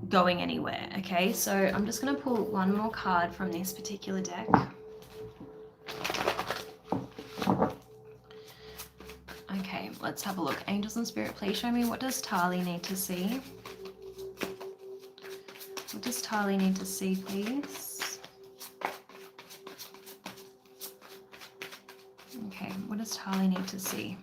going anywhere, okay? So I'm just going to pull one more card from this particular deck. Okay, let's have a look. Angels and Spirit, please show me, what does Tali need to see? What does Tali need to see, please? Okay, what does Tali need to see?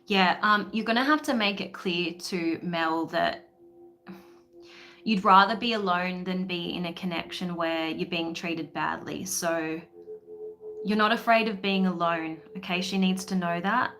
Yeah, you're going to have to make it clear to Mel that you'd rather be alone than be in a connection where you're being treated badly. So you're not afraid of being alone, okay? She needs to know that.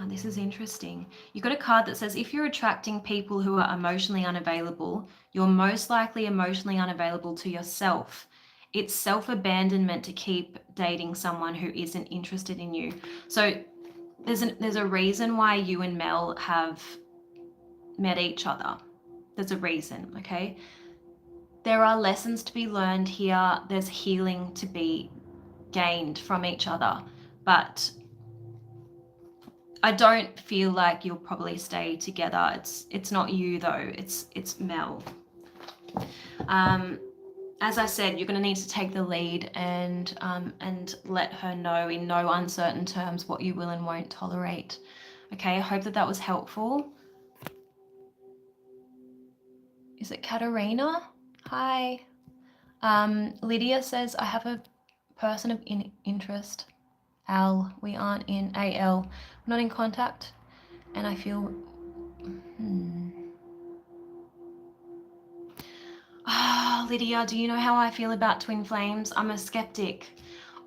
This is interesting. You've got a card that says if you're attracting people who are emotionally unavailable, you're most likely emotionally unavailable to yourself. It's self-abandonment to keep dating someone who isn't interested in you. So there's a reason why you and Mel have met each other. There's a reason, okay? There are lessons to be learned here. There's healing to be gained from each other. But I don't feel like you'll probably stay together. It's not you though. It's Mel. As I said, you're going to need to take the lead and let her know in no uncertain terms what you will and won't tolerate. Okay, I hope that was helpful. Is it Katerina? Hi. Lydia says, I have a person of interest. Al, we aren't in AL. We're not in contact. And I feel... Lydia, do you know how I feel about twin flames? I'm a skeptic.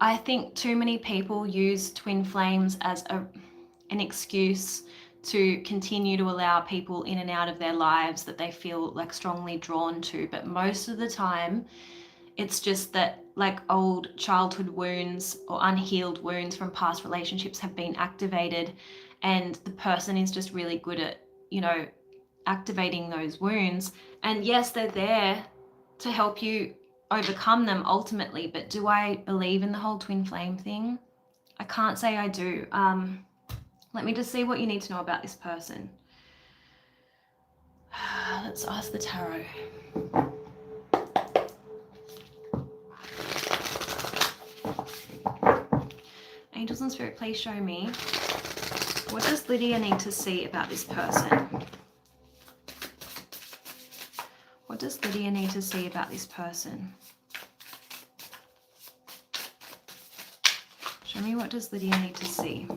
I think too many people use twin flames as an excuse to continue to allow people in and out of their lives that they feel like strongly drawn to. But most of the time, it's just that like old childhood wounds or unhealed wounds from past relationships have been activated, and the person is just really good at, you know, activating those wounds. And yes, they're there to help you overcome them ultimately, but do I believe in the whole twin flame thing? I can't say I do. Let me just see what you need to know about this person. Let's ask the tarot. Angels and Spirit, please show me, what does Lydia need to see about this person? What does Lydia need to see about this person? Show me, what does Lydia need to see?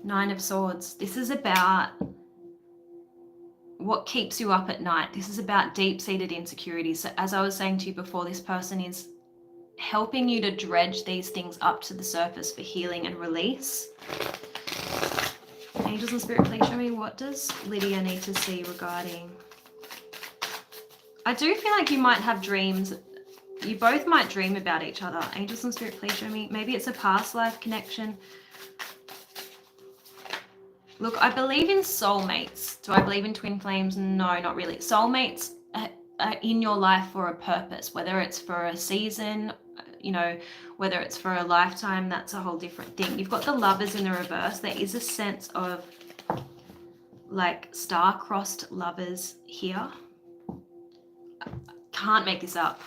Nine of Swords. This is about what keeps you up at night. This is about deep-seated insecurities. So as I was saying to you before, this person is helping you to dredge these things up to the surface for healing and release. Angels and Spirit, please show me, what does Lydia need to see regarding... I do feel like you might have dreams. You both might dream about each other. Angels and Spirit, please show me. Maybe it's a past life connection. Look, I believe in soulmates. Do I believe in twin flames? No, not really. Soulmates are in your life for a purpose, whether it's for a season, you know, whether it's for a lifetime, that's a whole different thing. You've got the Lovers in the reverse. There is a sense of like star-crossed lovers here. Can't make this up.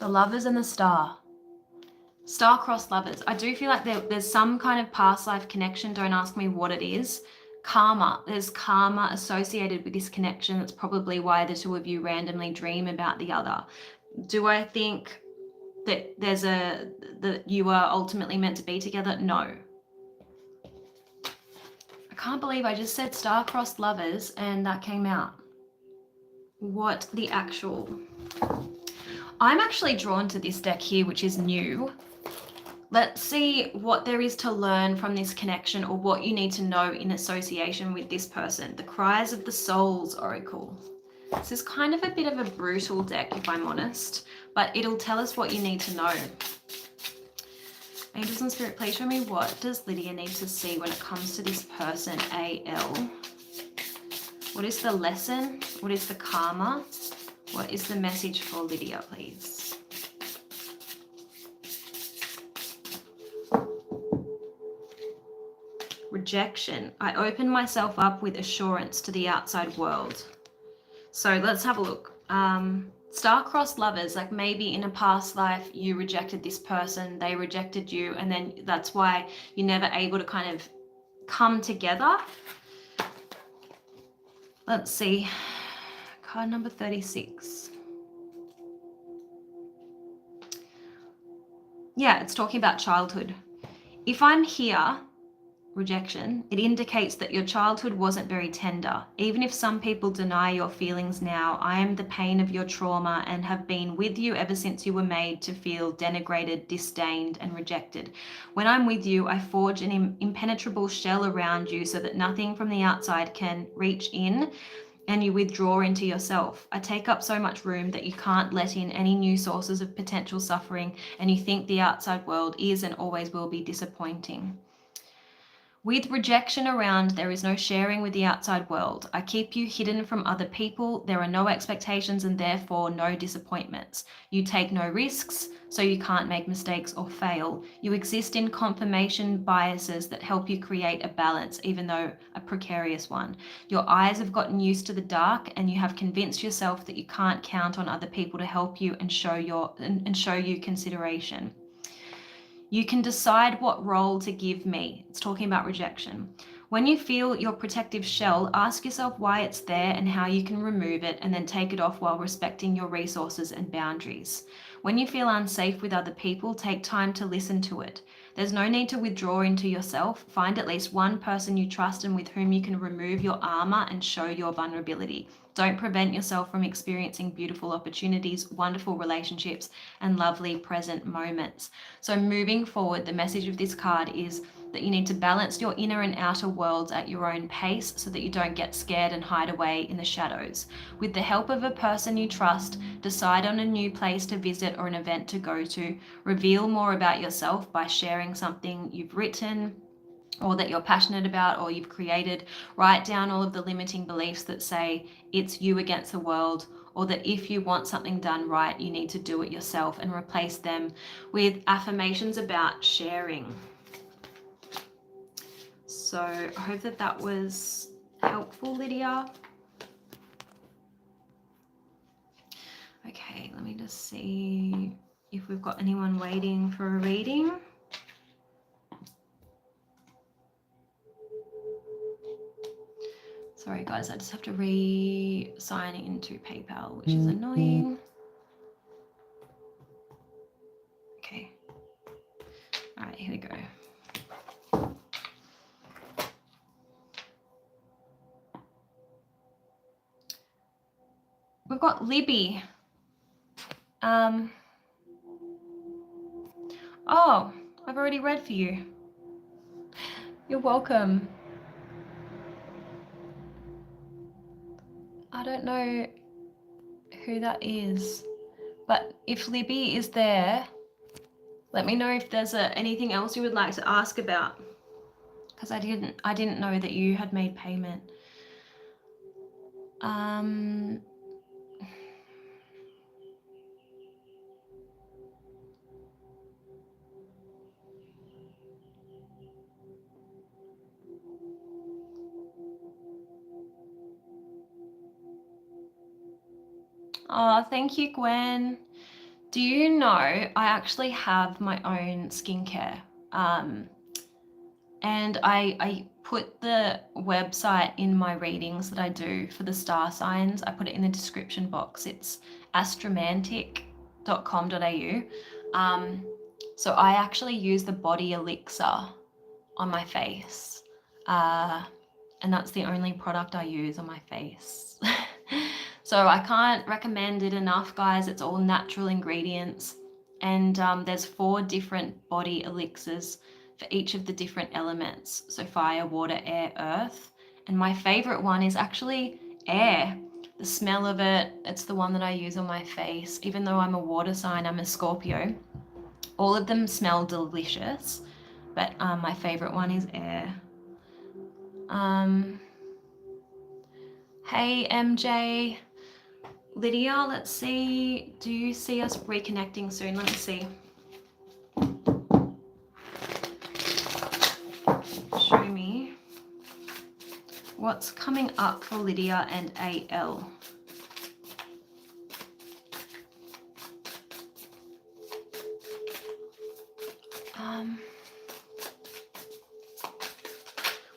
The Lovers and the Star. Star-crossed lovers. I do feel like there's some kind of past life connection. Don't ask me what it is. Karma. There's karma associated with this connection. That's probably why the two of you randomly dream about the other. Do I think that that you are ultimately meant to be together? No. I can't believe I just said star-crossed lovers and that came out. What the actual... I'm actually drawn to this deck here, which is new. Let's see what there is to learn from this connection, or what you need to know in association with this person. The Cries of the Souls Oracle. This is kind of a bit of a brutal deck, if I'm honest, but it'll tell us what you need to know. Angels and Spirit, please show me, what does Lydia need to see when it comes to this person, AL? What is the lesson? What is the karma? What is the message for Lydia, please? Rejection. I open myself up with assurance to the outside world. So let's have a look. Star-crossed lovers, like maybe in a past life you rejected this person, they rejected you, and then that's why you're never able to kind of come together. Let's see. Card number 36. Yeah, it's talking about childhood. If I'm here, rejection, it indicates that your childhood wasn't very tender. Even if some people deny your feelings now, I am the pain of your trauma and have been with you ever since you were made to feel denigrated, disdained, and rejected. When I'm with you, I forge an impenetrable shell around you so that nothing from the outside can reach in, and you withdraw into yourself. I take up so much room that you can't let in any new sources of potential suffering, and you think the outside world is and always will be disappointing. With rejection around, there is no sharing with the outside world. I keep you hidden from other people. There are no expectations and therefore no disappointments. You take no risks, so you can't make mistakes or fail. You exist in confirmation biases that help you create a balance, even though a precarious one. Your eyes have gotten used to the dark, and you have convinced yourself that you can't count on other people to help you and show you consideration. You can decide what role to give me. It's talking about rejection. When you feel your protective shell, ask yourself why it's there and how you can remove it, and then take it off while respecting your resources and boundaries. When you feel unsafe with other people, take time to listen to it. There's no need to withdraw into yourself. Find at least one person you trust and with whom you can remove your armor and show your vulnerability. Don't prevent yourself from experiencing beautiful opportunities, wonderful relationships, and lovely present moments. So moving forward, the message of this card is that you need to balance your inner and outer worlds at your own pace so that you don't get scared and hide away in the shadows. With the help of a person you trust, decide on a new place to visit or an event to go to. Reveal more about yourself by sharing something you've written, or that you're passionate about or you've created. Write down all of the limiting beliefs that say it's you against the world, or that if you want something done right, you need to do it yourself, and replace them with affirmations about sharing. So I hope that that was helpful, Lydia. Okay, let me just see if we've got anyone waiting for a reading. Sorry guys, I just have to re-sign into PayPal, which is annoying. Okay. All right, here we go. We've got Libby. Oh, I've already read for you. You're welcome. I don't know who that is, but if Libby is there, let me know if there's anything else you would like to ask about, because I didn't know that you had made payment. Oh, thank you, Gwen. Do you know I actually have my own skincare? And I put the website in my readings that I do for the star signs. I put it in the description box. It's astromantic.com.au. So I actually use the body elixir on my face. And that's the only product I use on my face. So I can't recommend it enough, guys. It's all natural ingredients. And there's 4 different body elixirs for each of the different elements. So fire, water, air, earth. And my favorite one is actually air. The smell of it, it's the one that I use on my face. Even though I'm a water sign, I'm a Scorpio. All of them smell delicious, but my favorite one is air. Hey, MJ. Lydia, let's see. Do you see us reconnecting soon? Let me see. Show me what's coming up for Lydia and AL.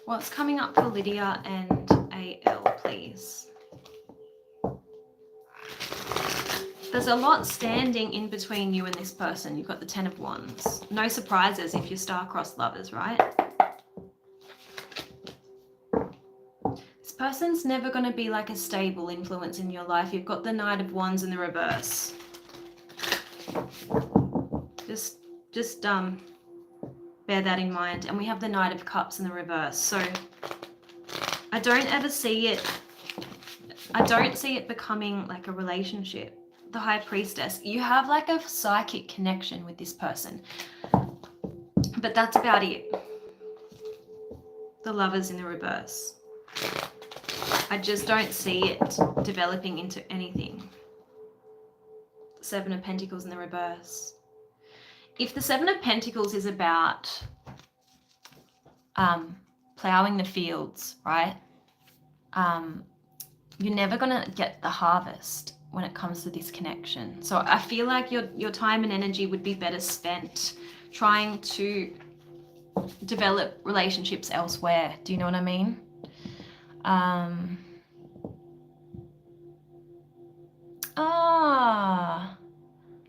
What's coming up for Lydia and AL, please? There's a lot standing in between you and this person. You've got the 10 of Wands. No surprises if you're star-crossed lovers, right? This person's never going to be like a stable influence in your life. You've got the Knight of Wands in the reverse. Just bear that in mind. And we have the Knight of Cups in the reverse. So I don't see it becoming like a relationship. The High Priestess, you have like a psychic connection with this person, but that's about it. The Lovers in the reverse. I just don't see it developing into anything. 7 of Pentacles in the reverse. If the 7 of Pentacles is about plowing the fields, right? You're never gonna get the harvest when it comes to this connection. So I feel like your time and energy would be better spent trying to develop relationships elsewhere. Do you know what I mean?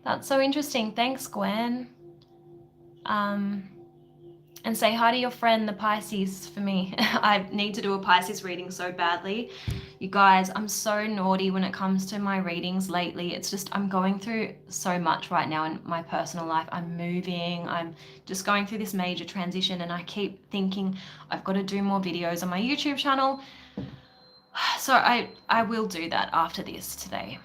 That's so interesting. Thanks, Gwen. And say hi to your friend, the Pisces, for me. I need to do a Pisces reading so badly. You guys, I'm so naughty when it comes to my readings lately. It's just, I'm going through so much right now in my personal life. I'm moving, I'm just going through this major transition, and I keep thinking I've got to do more videos on my YouTube channel. So I will do that after this today.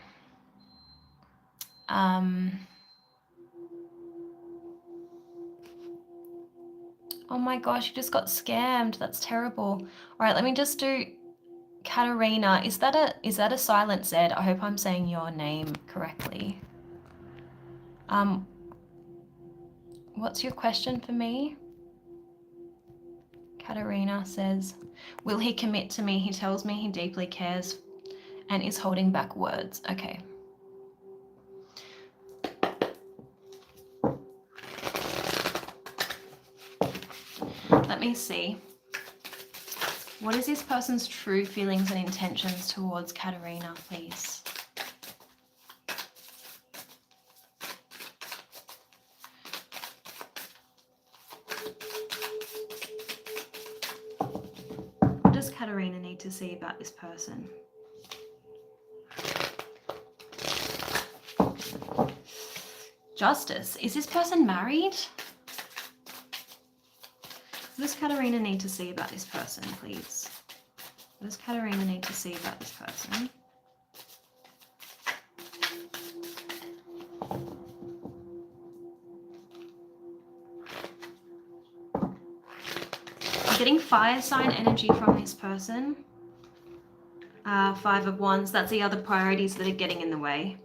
Oh my gosh, you just got scammed. That's terrible. All right, let me just do Katerina. Is that a silent Z? I hope I'm saying your name correctly. What's your question for me? Katerina says, will he commit to me? He tells me he deeply cares and is holding back words. Okay. Let me see. What is this person's true feelings and intentions towards Katerina, please? What does Katerina need to see about this person? Justice. Is this person married? What does Katerina need to see about this person, please? What does Katerina need to see about this person? I'm getting fire sign energy from this person. 5 of Wands. That's the other priorities that are getting in the way.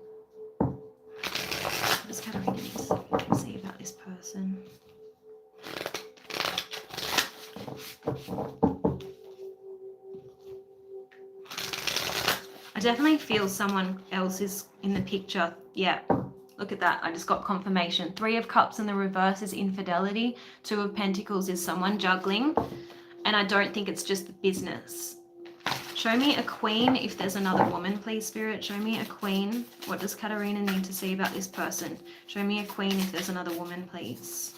What does Katerina need to see about this person? I definitely feel someone else is in the picture. Yeah, look at that. I just got confirmation. 3 of Cups in the reverse is infidelity. 2 of Pentacles is someone juggling. And I don't think it's just the business. Show me a queen if there's another woman, please, Spirit. Show me a queen. What does Katerina need to see about this person? Show me a queen if there's another woman, please.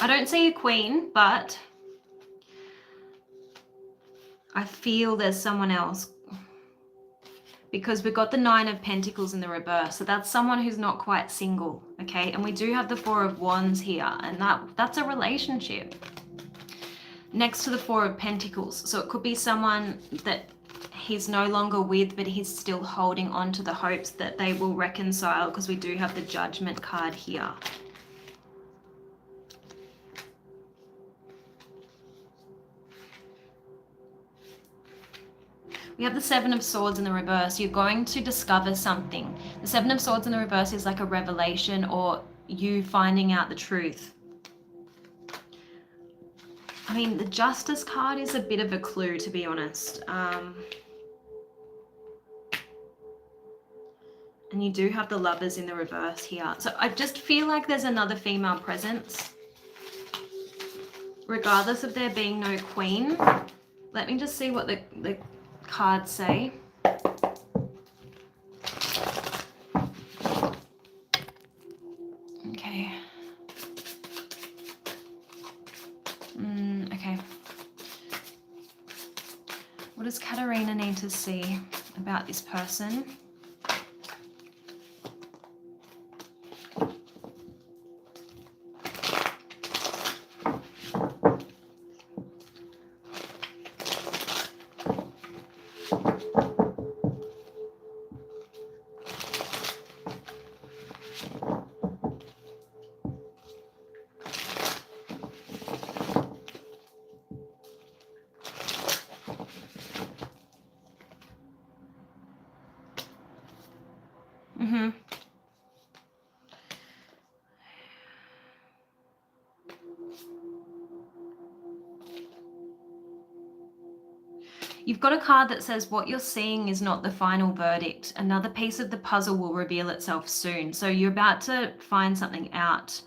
I don't see a queen, but I feel there's someone else, because we've got the 9 of Pentacles in the reverse. So that's someone who's not quite single, okay? And we do have the 4 of Wands here, and that's a relationship next to the 4 of Pentacles. So it could be someone that he's no longer with, but he's still holding on to the hopes that they will reconcile, because we do have the Judgment card here. We have the 7 of Swords in the reverse. You're going to discover something. The 7 of Swords in the reverse is like a revelation, or you finding out the truth. I mean, the Justice card is a bit of a clue, to be honest. And you do have the Lovers in the reverse here. So I just feel like there's another female presence. Regardless of there being no queen. Let me just see what the cards say. Okay. Okay. What does Katerina need to see about this person? You've got a card that says what you're seeing is not the final verdict. Another piece of the puzzle will reveal itself soon. So you're about to find something out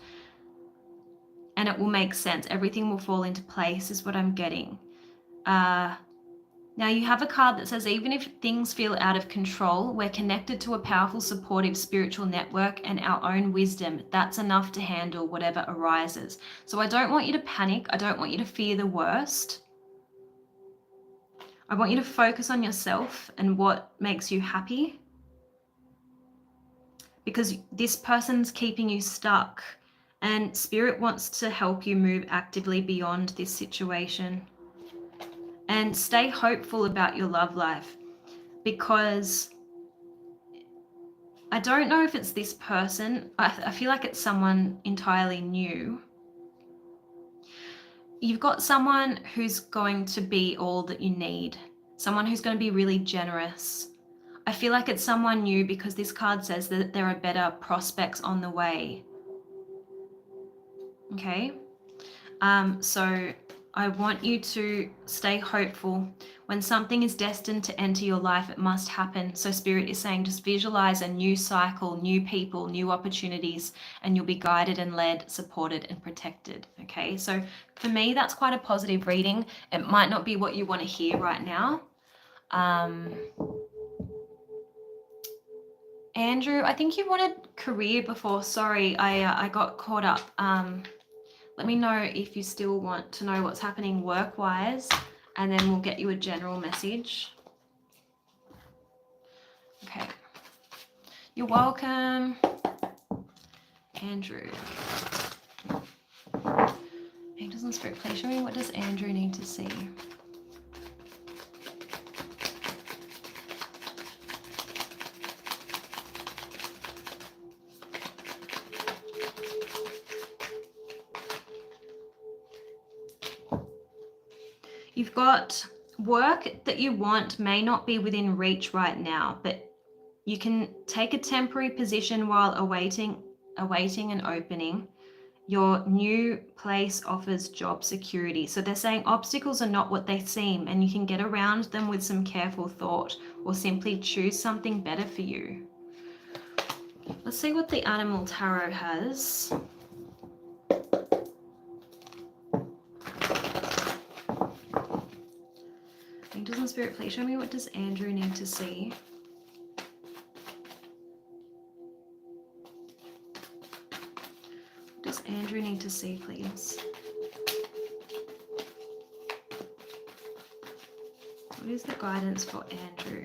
and it will make sense. Everything will fall into place is what I'm getting. Now you have a card that says even if things feel out of control, we're connected to a powerful, supportive spiritual network and our own wisdom. That's enough to handle whatever arises. So I don't want you to panic. I don't want you to fear the worst. I want you to focus on yourself and what makes you happy. because this person's keeping you stuck, and Spirit wants to help you move actively beyond this situation. And stay hopeful about your love life, because I don't know if it's this person. I feel like it's someone entirely new. You've got someone who's going to be all that you need, someone who's going to be really generous. I feel like it's someone new because this card says that there are better prospects on the way. Okay? So I want you to stay hopeful. When something is destined to enter your life, it must happen. So Spirit is saying just visualize a new cycle, new people, new opportunities, and you'll be guided and led, supported and protected. Okay, so for me, that's quite a positive reading. It might not be what you want to hear right now. Andrew, I think you wanted career before. Sorry, I got caught up. Let me know if you still want to know what's happening work-wise, and then we'll get you a general message. Okay. You're welcome, Andrew. Angels and Spirit, please show me, what does Andrew need to see? You've got work that you want may not be within reach right now, but you can take a temporary position while awaiting an opening. Your new place offers job security. So they're saying obstacles are not what they seem, and you can get around them with some careful thought, or simply choose something better for you. Let's see what the Animal Tarot has. Angels and Spirit, please show me, what does Andrew need to see? What does Andrew need to see, please? What is the guidance for Andrew?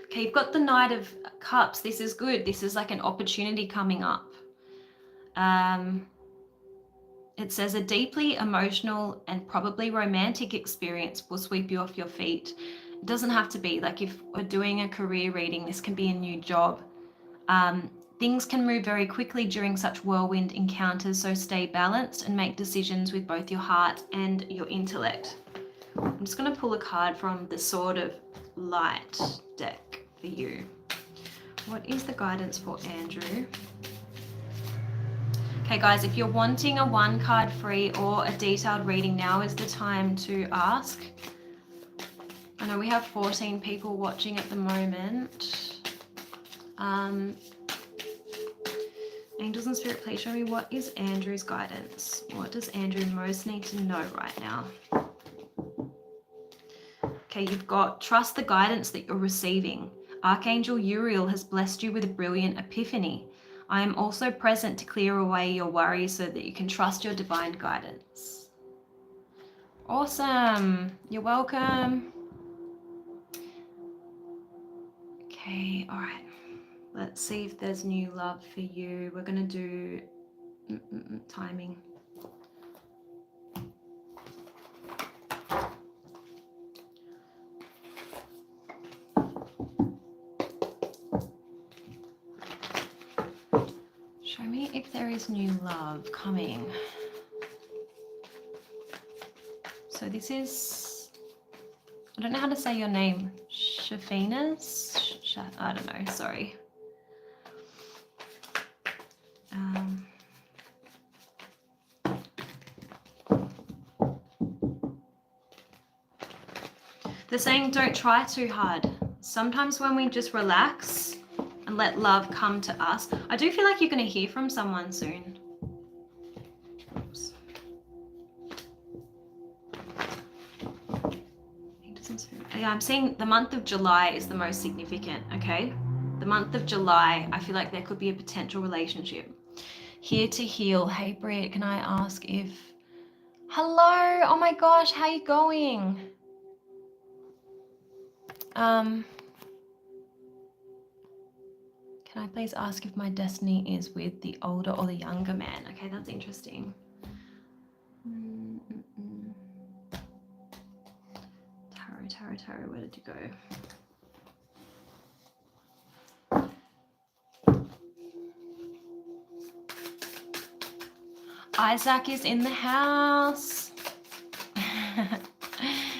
Okay, you've got the Knight of Cups. This is good. This is like an opportunity coming up. It says a deeply emotional and probably romantic experience will sweep you off your feet. It doesn't have to be, like if we're doing a career reading, this can be a new job. Things can move very quickly during such whirlwind encounters, so stay balanced and make decisions with both your heart and your intellect. I'm just going to pull a card from the Sword of Light deck for you. What is the guidance for Andrew? Okay guys, if you're wanting a 1-card free or a detailed reading, now is the time to ask. I know we have 14 people watching at the moment. Angels and Spirit, please show me, what is Andrew's guidance? What does Andrew most need to know right now? Okay, you've got trust the guidance that you're receiving. Archangel Uriel has blessed you with a brilliant epiphany. I am also present to clear away your worries so that you can trust your divine guidance. Awesome. You're welcome. Okay, all right. Let's see if there's new love for you. We're going to do timing. Show me if there is new love coming. So this is, I don't know how to say your name. Shafinas? I don't know, sorry. They're saying don't try too hard. Sometimes when we just relax and let love come to us, I do feel like you're going to hear from someone soon. Oops. Yeah, I'm seeing the month of July is the most significant, okay? The month of July, I feel like there could be a potential relationship. Here to heal. Hey, Britt, can I ask if... Hello! Oh my gosh, how are you going? Can I please ask if my destiny is with the older or the younger man? Okay, that's interesting. Tarot, where did you go? Isaac is in the house.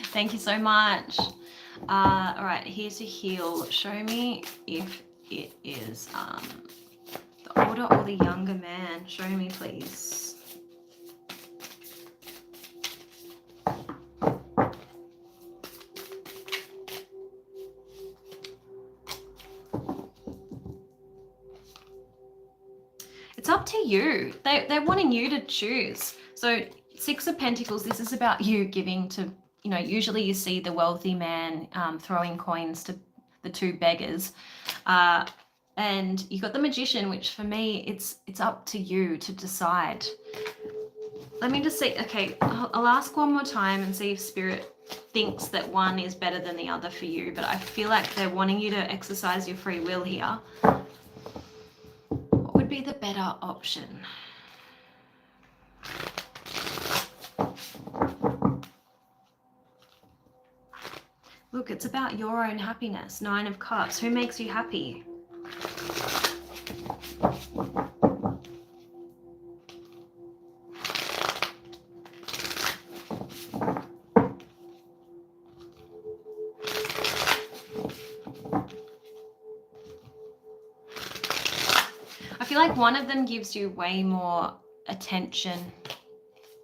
Thank you so much. All right, here's a heel. Show me if it is the older or the younger man. Show me, please. It's up to you. They're wanting you to choose. So 6 of Pentacles, this is about you giving to, you know, usually you see the wealthy man throwing coins to the 2 beggars. And you got the Magician, which for me, it's up to you to decide. Let me just see. Okay, I'll ask one more time and see if Spirit thinks that one is better than the other for you. But I feel like they're wanting you to exercise your free will here. What would be the better option? Look, it's about your own happiness. 9 of Cups. Who makes you happy? I feel like one of them gives you way more attention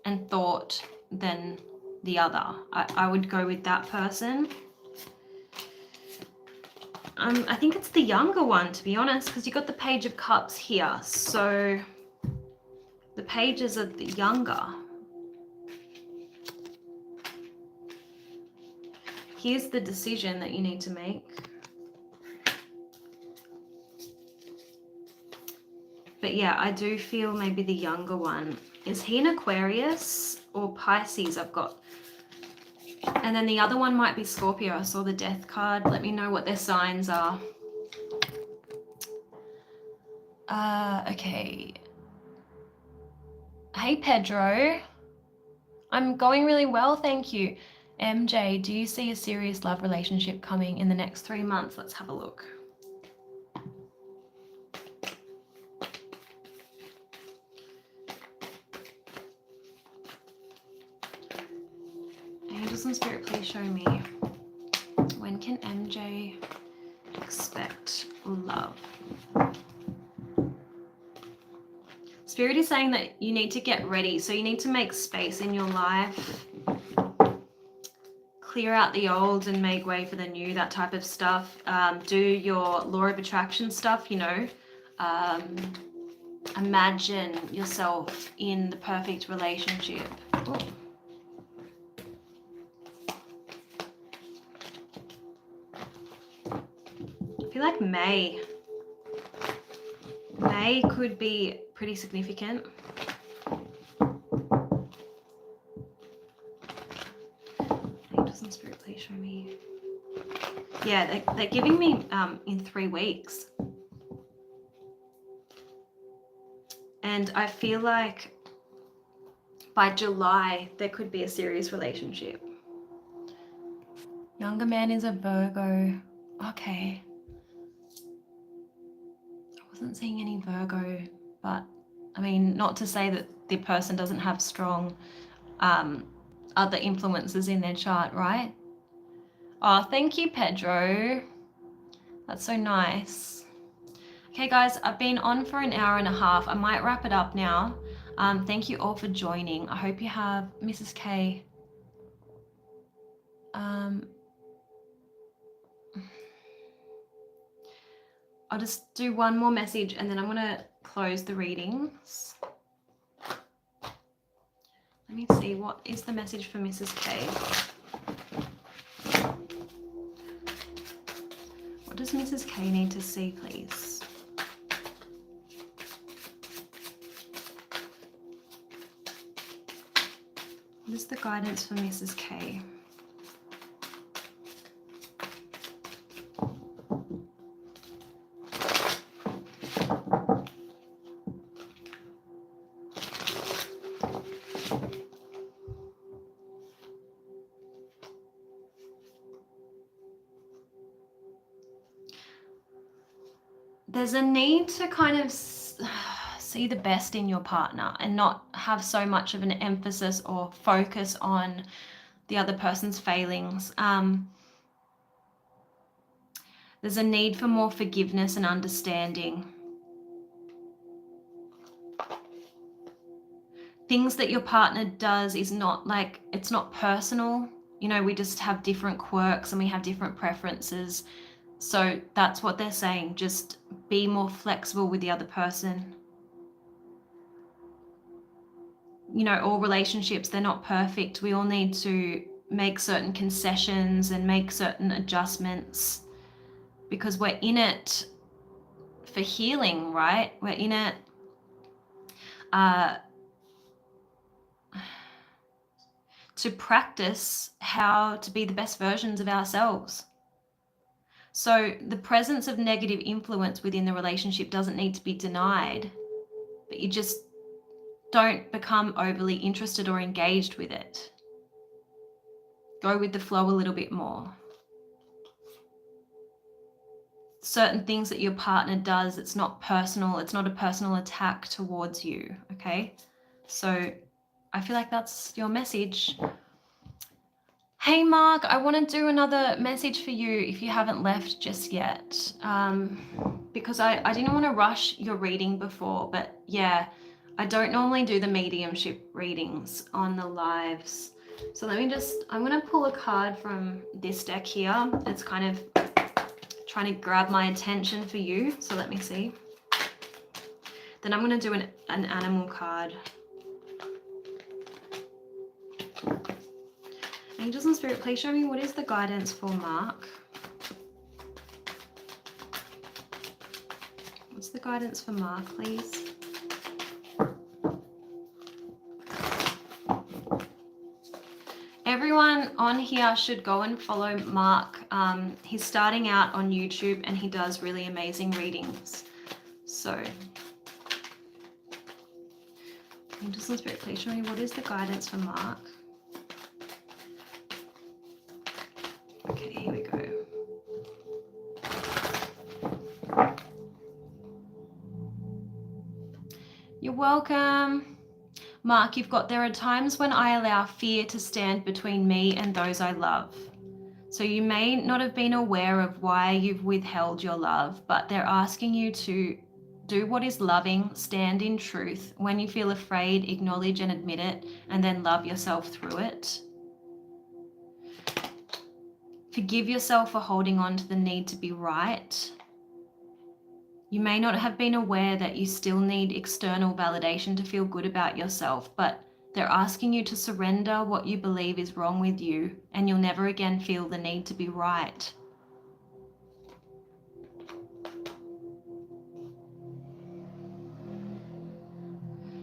and thought than the other. I would go with that person. I think it's the younger one, to be honest, because you got the Page of Cups here. So the pages are the younger. Here's the decision that you need to make. But yeah, I do feel maybe the younger one. Is he an Aquarius or Pisces? I've got. And then the other one might be Scorpio. I saw the Death card. Let me know what their signs are. Okay. Hey, Pedro. I'm going really well, thank you. MJ, do you see a serious love relationship coming in the next 3 months? Let's have a look. Angels and Spirit, please show me. When can MJ expect love? Spirit is saying that you need to get ready. So you need to make space in your life. Clear out the old and make way for the new, that type of stuff. Do your law of attraction stuff, you know. Imagine yourself in the perfect relationship. Ooh. I feel like May could be pretty significant. Angels and Spirit, please show me. Yeah, they're giving me in 3 weeks. And I feel like by July, there could be a serious relationship. Younger man is a Virgo. Okay. I wasn't seeing any Virgo, but I mean, not to say that the person doesn't have strong other influences in their chart, right? Oh, thank you, Pedro. That's so nice. Okay, guys, I've been on for an hour and a half. I might wrap it up now. Thank you all for joining. I hope you have Mrs. K. I'll just do one more message and then I'm going to close the readings. Let me see, what is the message for Mrs. K? What does Mrs. K need to see, please? What is the guidance for Mrs. K? There's a need to kind of see the best in your partner and not have so much of an emphasis or focus on the other person's failings. There's a need for more forgiveness and understanding. Things that your partner does is not like, it's not personal. You know, we just have different quirks and we have different preferences. So that's what they're saying. Just be more flexible with the other person. You know, all relationships, they're not perfect. We all need to make certain concessions and make certain adjustments because we're in it for healing, right? We're in it to practice how to be the best versions of ourselves. So the presence of negative influence within the relationship doesn't need to be denied, but you just don't become overly interested or engaged with it. Go with the flow a little bit more. Certain things that your partner does, it's not personal, it's not a personal attack towards you, okay? So I feel like that's your message. Hey Mark, I want to do another message for you if you haven't left just yet, because I didn't want to rush your reading before, but yeah, I don't normally do the mediumship readings on the lives. So let me I'm going to pull a card from this deck here. It's kind of trying to grab my attention for you, so let me see. Then I'm going to do an animal card. Angels and Spirit, please show me what is the guidance for Mark. What's the guidance for Mark, please? Everyone on here should go and follow Mark. He's starting out on YouTube and he does really amazing readings. So, Angels and Spirit, please show me what is the guidance for Mark. Okay, here we go. You're welcome. Mark, you've got, there are times when I allow fear to stand between me and those I love. So you may not have been aware of why you've withheld your love, but they're asking you to do what is loving, stand in truth. When you feel afraid, acknowledge and admit it, and then love yourself through it. Forgive yourself for holding on to the need to be right. You may not have been aware that you still need external validation to feel good about yourself, but they're asking you to surrender what you believe is wrong with you, and you'll never again feel the need to be right.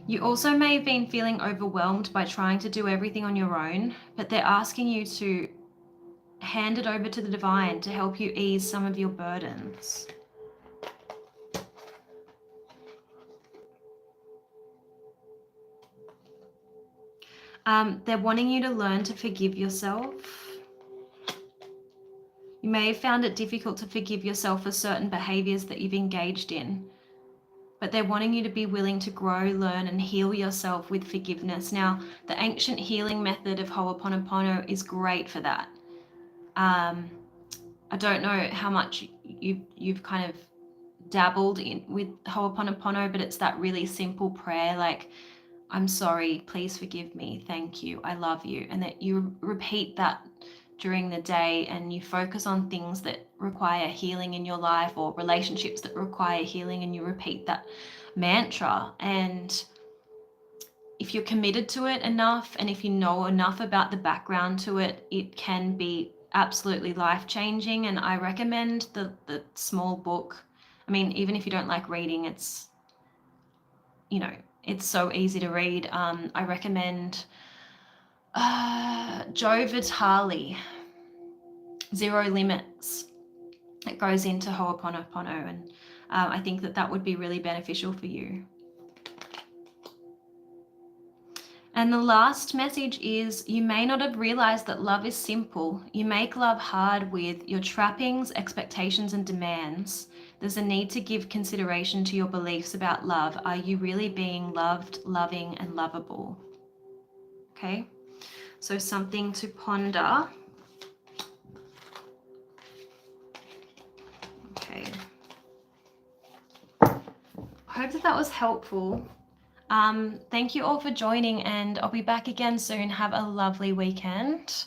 You also may have been feeling overwhelmed by trying to do everything on your own, but they're asking you to hand it over to the divine to help you ease some of your burdens. They're wanting you to learn to forgive yourself. You may have found it difficult to forgive yourself for certain behaviors that you've engaged in, but they're wanting you to be willing to grow, learn, and heal yourself with forgiveness. Now, the ancient healing method of Ho'oponopono is great for that. I don't know how much you've kind of dabbled in with Ho'oponopono, but it's that really simple prayer like, I'm sorry, please forgive me, thank you, I love you. And that you repeat that during the day and you focus on things that require healing in your life or relationships that require healing, and you repeat that mantra. And if you're committed to it enough, and if you know enough about the background to it, it can be absolutely life-changing. And I recommend the small book. I mean, even if you don't like reading, it's, you know, it's so easy to read. I recommend Joe Vitale, Zero Limits. It goes into Ho'oponopono, and I think that would be really beneficial for you. And the last message is, you may not have realized that love is simple. You make love hard with your trappings, expectations, and demands. There's a need to give consideration to your beliefs about love. Are you really being loved, loving, and lovable? Okay, so something to ponder. Okay. I hope that was helpful. Thank you all for joining, and I'll be back again soon. Have a lovely weekend.